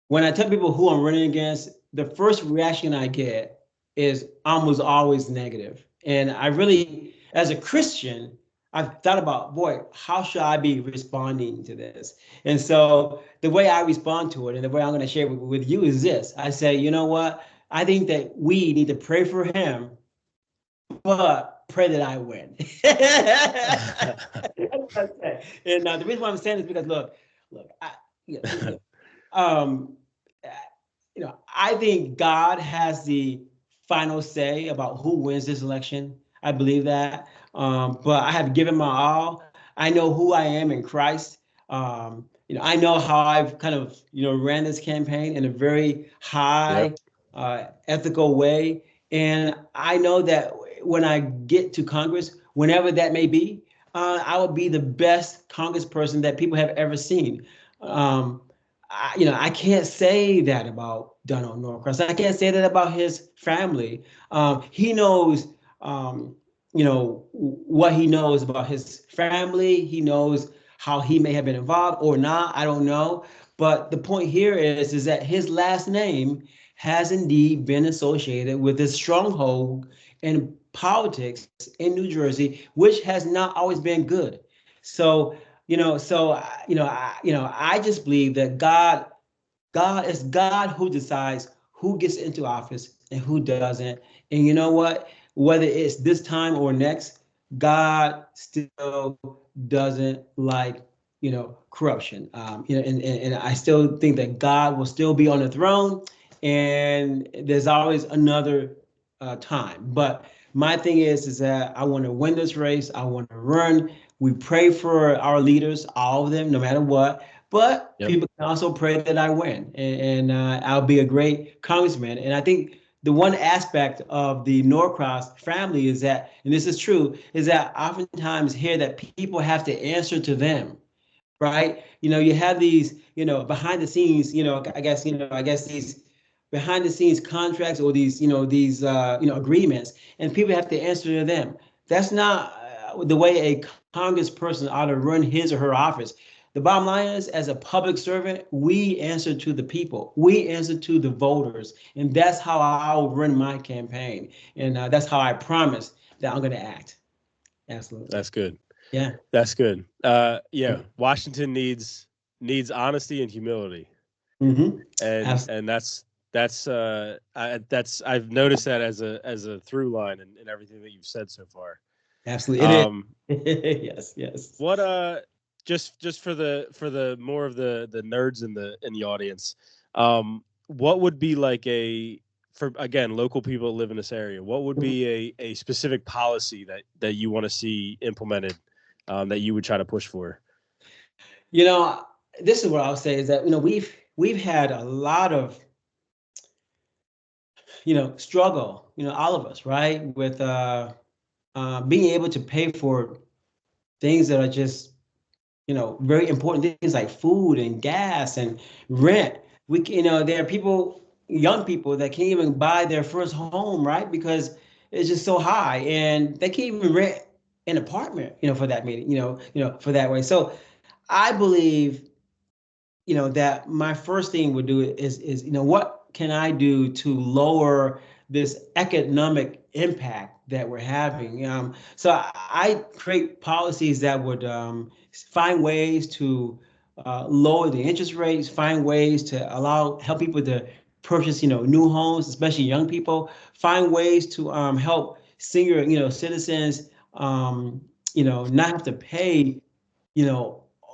When I tell people who I'm running against, the first reaction I get is almost always negative. And I really, as a Christian, I've thought about, boy, how should I be responding to this? And so the way I respond to it and the way I'm going to share it with you is this. I say, you know what? I think that we need to pray for him, but pray that I win. And the reason why I'm saying this is because look, I think God has the final say about who wins this election. I believe that, but I have given my all. I know who I am in Christ. I know how I've kind of ran this campaign in a very high ethical way, and I know that when I get to Congress, whenever that may be, I will be the best congressperson that people have ever seen. I can't say that about Donald Norcross. I can't say that about his family. He knows, what he knows about his family. He knows how he may have been involved or not. I don't know. But the point here is that his last name has indeed been associated with a stronghold in politics in New Jersey, which has not always been good. So I just believe that God is God who decides who gets into office and who doesn't. And you know what? Whether it's this time or next, God still doesn't like corruption. And I still think that God will still be on the throne, and there's always another time. But my thing is that I want to win this race. I want to run. We pray for our leaders, all of them, no matter what. But people can also pray that I win, and I'll be a great congressman. And I think the one aspect of the Norcross family is that, and this is true, is that oftentimes hear that people have to answer to them, right? You have these, behind the scenes, I guess these behind the scenes contracts or these agreements, and people have to answer to them. That's not the way a congressperson ought to run his or her office. The bottom line is, as a public servant, we answer to the people. We answer to the voters. And that's how I'll run my campaign. And that's how I promise that I'm going to act. Absolutely. That's good. Yeah. That's good. Washington needs honesty and humility. Mm-hmm. And I've noticed that as a through line in everything that you've said so far. Absolutely. Yes. What just for the more of the nerds in the audience, what would be like for again local people that live in this area, what would be a specific policy that you want to see implemented, that you would try to push for? This is what I'll say is that we've had a lot of struggle, all of us, right, with being able to pay for things that are just very important things like food and gas and rent. There are people, young people, that can't even buy their first home, right? Because it's just so high, and they can't even rent an apartment, for that meeting, for that way. So I believe, that my first thing would do is what can I do to lower this economic impact that we're having? So I create policies that would find ways to lower the interest rates, find ways to help people to purchase, new homes, especially young people, find ways to help senior, citizens, not have to pay,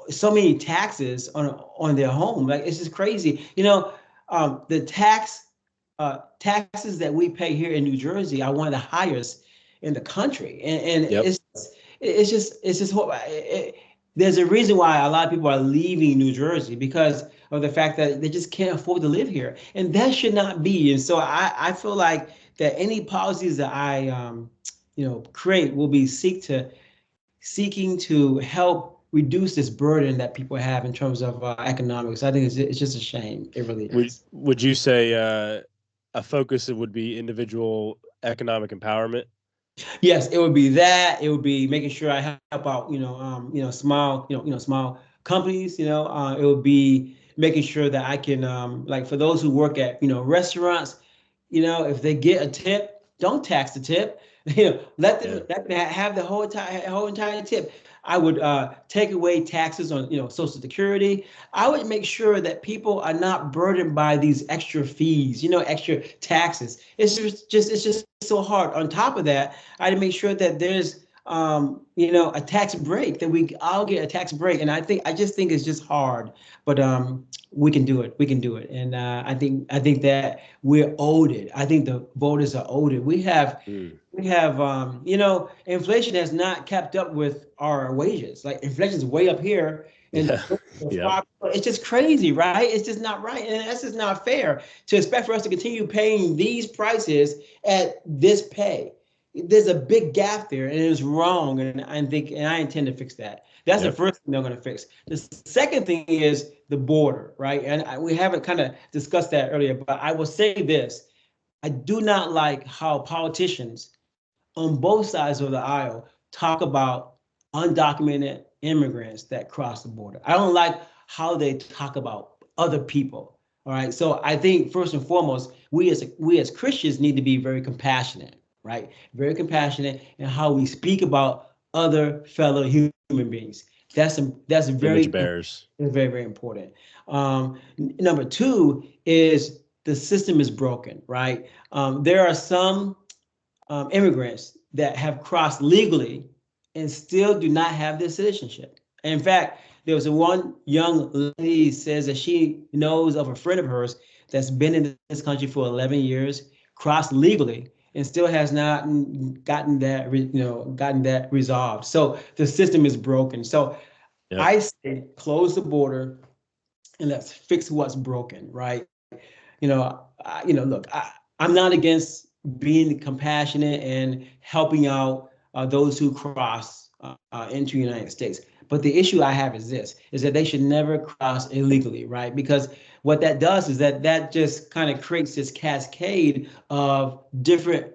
so many taxes on their home. Like, it's just crazy. The taxes that we pay here in New Jersey are one of the highest in the country, and Yep. it's just there's a reason why a lot of people are leaving New Jersey, because of the fact that they just can't afford to live here, and that should not be. And so I feel like that any policies that I create will be seeking to help reduce this burden that people have in terms of economics. I think it's just a shame. It really is. Would you say a focus would be individual economic empowerment? Yes, it would be that. It would be making sure I help out, small, small companies. It would be making sure that I can, like, for those who work at, restaurants, if they get a tip, don't tax the tip. Let them have the whole entire tip. I would take away taxes on, Social Security. I would make sure that people are not burdened by these extra fees, extra taxes. It's just so hard. On top of that, I'd make sure that there's a tax break, that we all get a tax break. And I just think it's just hard, but we can do it. We can do it. And I think that we're owed it. I think the voters are owed it. We have inflation has not kept up with our wages. Like, inflation is way up here, and it's just crazy, right? It's just not right, and that's just not fair to expect for us to continue paying these prices at this pay. There's a big gap there, and it's wrong, and I intend to fix that. That's the first thing they're going to fix. The second thing is the border, right? And we haven't kind of discussed that earlier, but I will say this. I do not like how politicians on both sides of the aisle talk about undocumented immigrants that cross the border. I don't like how they talk about other people. All right. So I think first and foremost, we as Christians need to be very compassionate, right? Very compassionate in how we speak about other fellow human beings. That's very Image bearers. Very, very important. Number two is the system is broken, right? There are some immigrants that have crossed legally and still do not have their citizenship. And in fact, there was one young lady says that she knows of a friend of hers that's been in this country for 11 years, crossed legally, and still has not gotten that resolved. So the system is broken. So I say close the border and let's fix what's broken, right? Look, I'm not against being compassionate and helping out those who cross into the United States. But the issue I have is that they should never cross illegally, right? Because what that does is that just kind of creates this cascade of different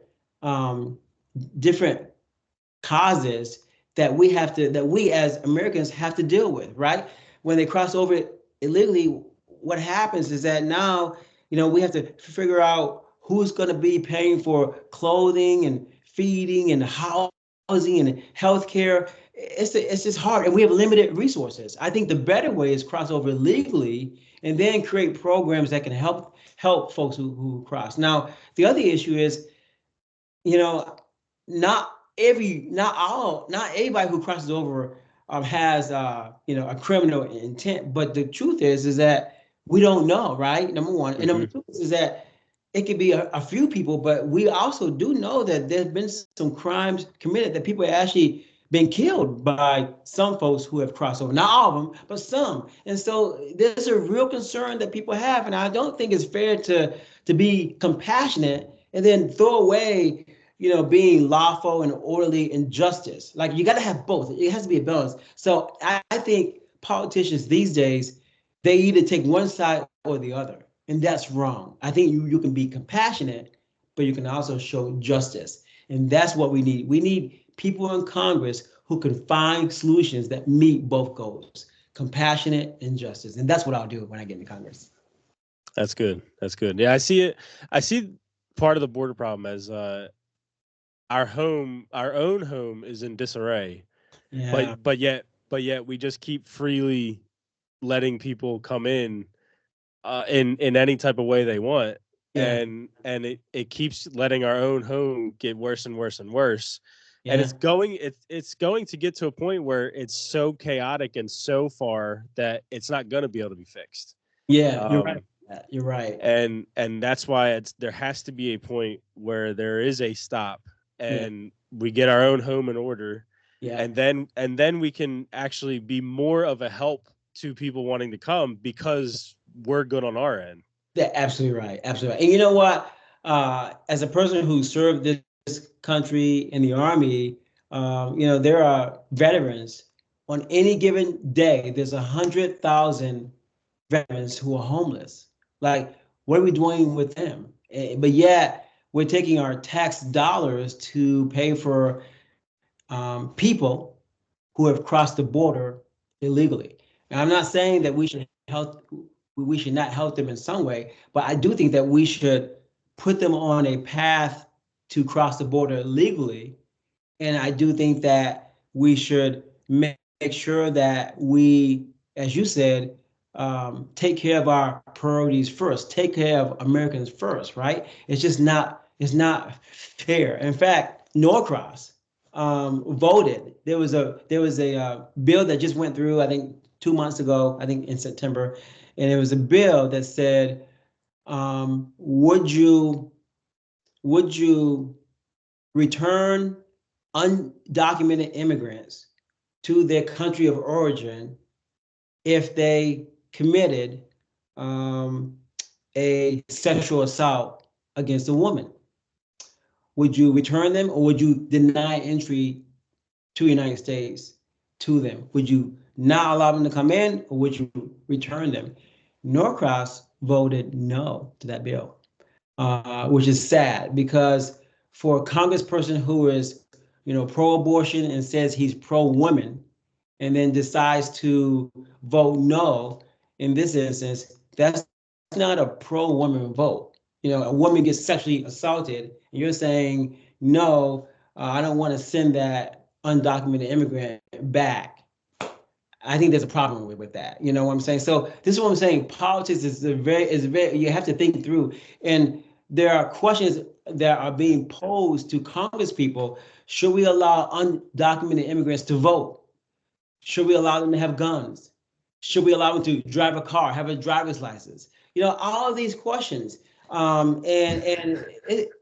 causes that we as Americans have to deal with, right? When they cross over illegally, what happens is that now, we have to figure out who's going to be paying for clothing and feeding and housing and healthcare. It's just hard, and we have limited resources. I think the better way is cross over legally and then create programs that can help folks who cross. Now, the other issue is, not everybody who crosses over has a criminal intent. But the truth is that we don't know, right? Number one, and number two is that it could be a few people, but we also do know that there's been some crimes committed, that people have actually been killed by some folks who have crossed over. Not all of them, but some. And so there's a real concern that people have, and I don't think it's fair to be compassionate and then throw away being lawful and orderly and justice. Like, you got to have both. It has to be a balance. So I think politicians these days, they either take one side or the other, and that's wrong. I think you can be compassionate, but you can also show justice, and that's what we need. We need people in Congress who can find solutions that meet both goals, compassionate and justice, and that's what I'll do when I get into Congress. That's good. That's good. Yeah, I see it. I see part of the border problem as our own home is in disarray. Yeah. But yet we just keep freely letting people come in any type of way they want. Yeah. and it keeps letting our own home get worse and worse and worse. And Yeah. it's going to get to a point where it's so chaotic and so far that it's not going to be able to be fixed. Yeah. You're right. You're right. And that's why there has to be a point where there is a stop Yeah. and we get our own home in order, Yeah. and then we can actually be more of a help to people wanting to come because we're good on our end. Yeah, absolutely right. Absolutely right. And you know what? As a person who served this country in the Army, there are veterans. On any given day, there's 100,000 veterans who are homeless. Like, what are we doing with them? But yet, we're taking our tax dollars to pay for people who have crossed the border illegally. Now, I'm not saying that we should not help them in some way, but I do think that we should put them on a path to cross the border legally. And I do think that we should make sure that we, as you said, take care of our priorities first, take care of Americans first, right? It's not fair. In fact, Norcross voted. There was a bill that just went through, I think 2 months ago, I think in September, and it was a bill that said, would you return undocumented immigrants to their country of origin if they committed a sexual assault against a woman? Would you return them, or would you deny entry to the United States to them? Would you not allow them to come in, or would you return them? Norcross voted no to that bill, which is sad because for a congressperson who is, pro-abortion and says he's pro-woman, and then decides to vote no in this instance, that's not a pro-woman vote. A woman gets sexually assaulted, and you're saying, no, I don't want to send that undocumented immigrant back. I think there's a problem with that. You know what I'm saying? So this is what I'm saying. Politics is very, you have to think through. And there are questions that are being posed to Congress people. Should we allow undocumented immigrants to vote? Should we allow them to have guns? Should we allow them to drive a car, have a driver's license? All of these questions.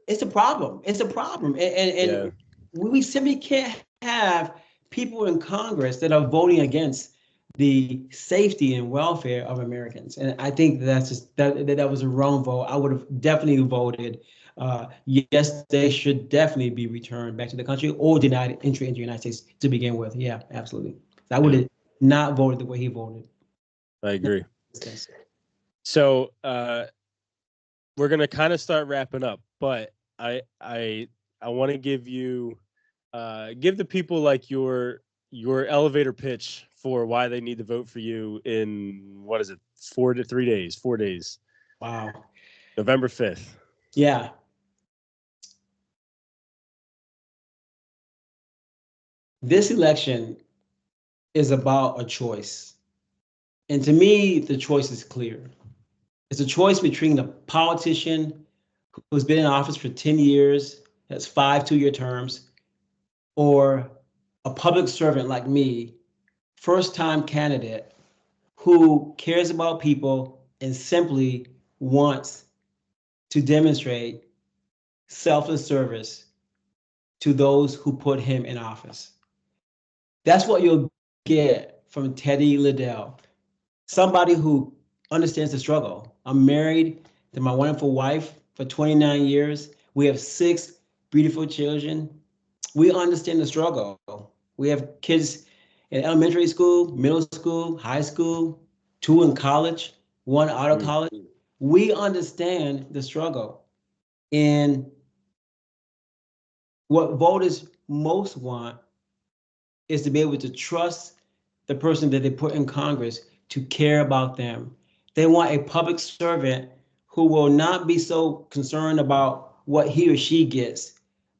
It's a problem. It's a problem. And we simply can't have people in Congress that are voting against the safety and welfare of Americans. And I think that was a wrong vote. I would have definitely voted yes, they should definitely be returned back to the country or denied entry into the United States to begin with. Yeah, absolutely. I would have not voted the way he voted. I agree. So we're gonna kind of start wrapping up, but I want to give the people like your elevator pitch for why they need to vote for you in, what is it, 4 days. Wow. November 5th. Yeah. This election is about a choice. And to me, the choice is clear. It's a choice between a politician who's been in office for 10 years, has 5 two-year terms, or a public servant like me, first-time candidate who cares about people and simply wants to demonstrate selfless service to those who put him in office. That's what you'll get from Teddy Liddell, somebody who understands the struggle. I'm married to my wonderful wife for 29 years. We have 6 beautiful children. We understand the struggle. We have kids in elementary school, middle school, high school, 2 in college, 1 out of college. We understand the struggle. And what voters most want is to be able to trust the person that they put in Congress to care about them. They want a public servant who will not be so concerned about what he or she gets,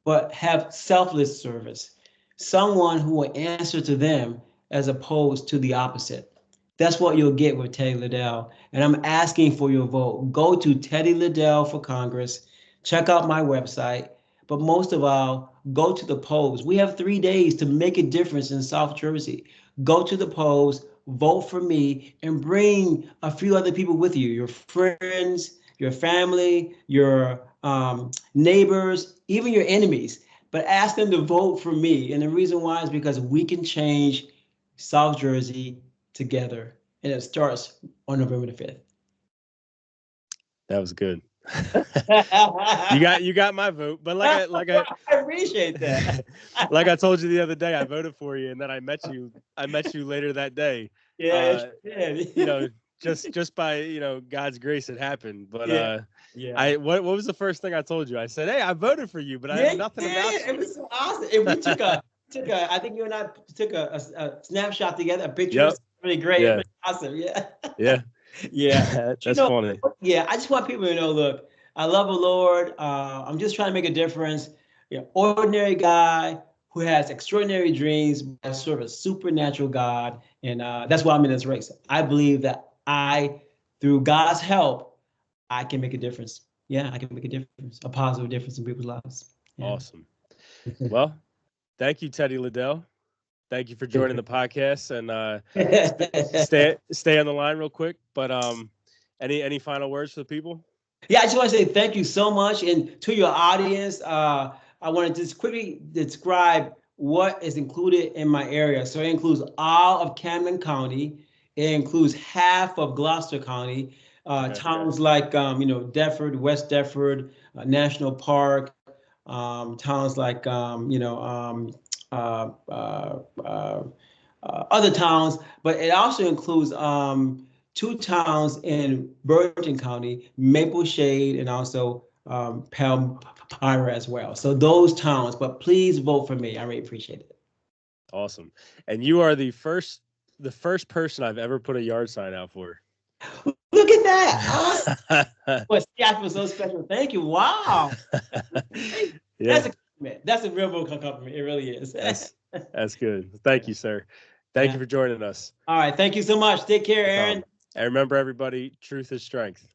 but have selfless service. Someone who will answer to them as opposed to the opposite. That's what you'll get with Teddy Liddell. And I'm asking for your vote. Go to Teddy Liddell for Congress. Check out my website. But most of all, go to the polls. We have 3 days to make a difference in South Jersey. Go to the polls, vote for me, and bring a few other people with you, your friends, your family, your neighbors, even your enemies. But ask them to vote for me. And the reason why is because we can change South Jersey together. And it starts on November the 5th. That was good. You got my vote, but I appreciate that. Like I told you the other day, I voted for you, and then I met you later that day. Yeah, Just by God's grace, it happened. But yeah. what was the first thing I told you? I said, hey, I voted for you, but I have nothing about you. It was so awesome. And we took a I think you and I took a snapshot together, a picture. Yep. Really great. Yeah. Awesome. Yeah. Yeah. Yeah. That's funny. Yeah. I just want people to know, look, I love the Lord. I'm just trying to make a difference. Ordinary guy who has extraordinary dreams, but serve a supernatural God. And that's why I'm in this race. I believe that through God's help, I can make a difference. Yeah, I can make a difference, a positive difference in people's lives. Yeah. Awesome. Well, thank you, Teddy Liddell. Thank you for joining the podcast, and stay on the line real quick. But any final words for the people? Yeah, I just want to say thank you so much, and to your audience, I want to just quickly describe what is included in my area. So it includes all of Camden County. It includes half of Gloucester County, towns like Deptford, West Deptford, National Park, towns like other towns, but it also includes 2 towns in Bergen County, Maple Shade, and also Palmyra as well. So those towns, but please vote for me. I really appreciate it. Awesome. And you are the first person I've ever put a yard sign out for. Look at that. Awesome. Well, I feel so special. Thank you. Wow. That's a compliment. That's a real compliment. It really is. That's good. Thank you, sir. Thank you for joining us. All right. Thank you so much. Take care, Aaron. And remember, everybody, truth is strength.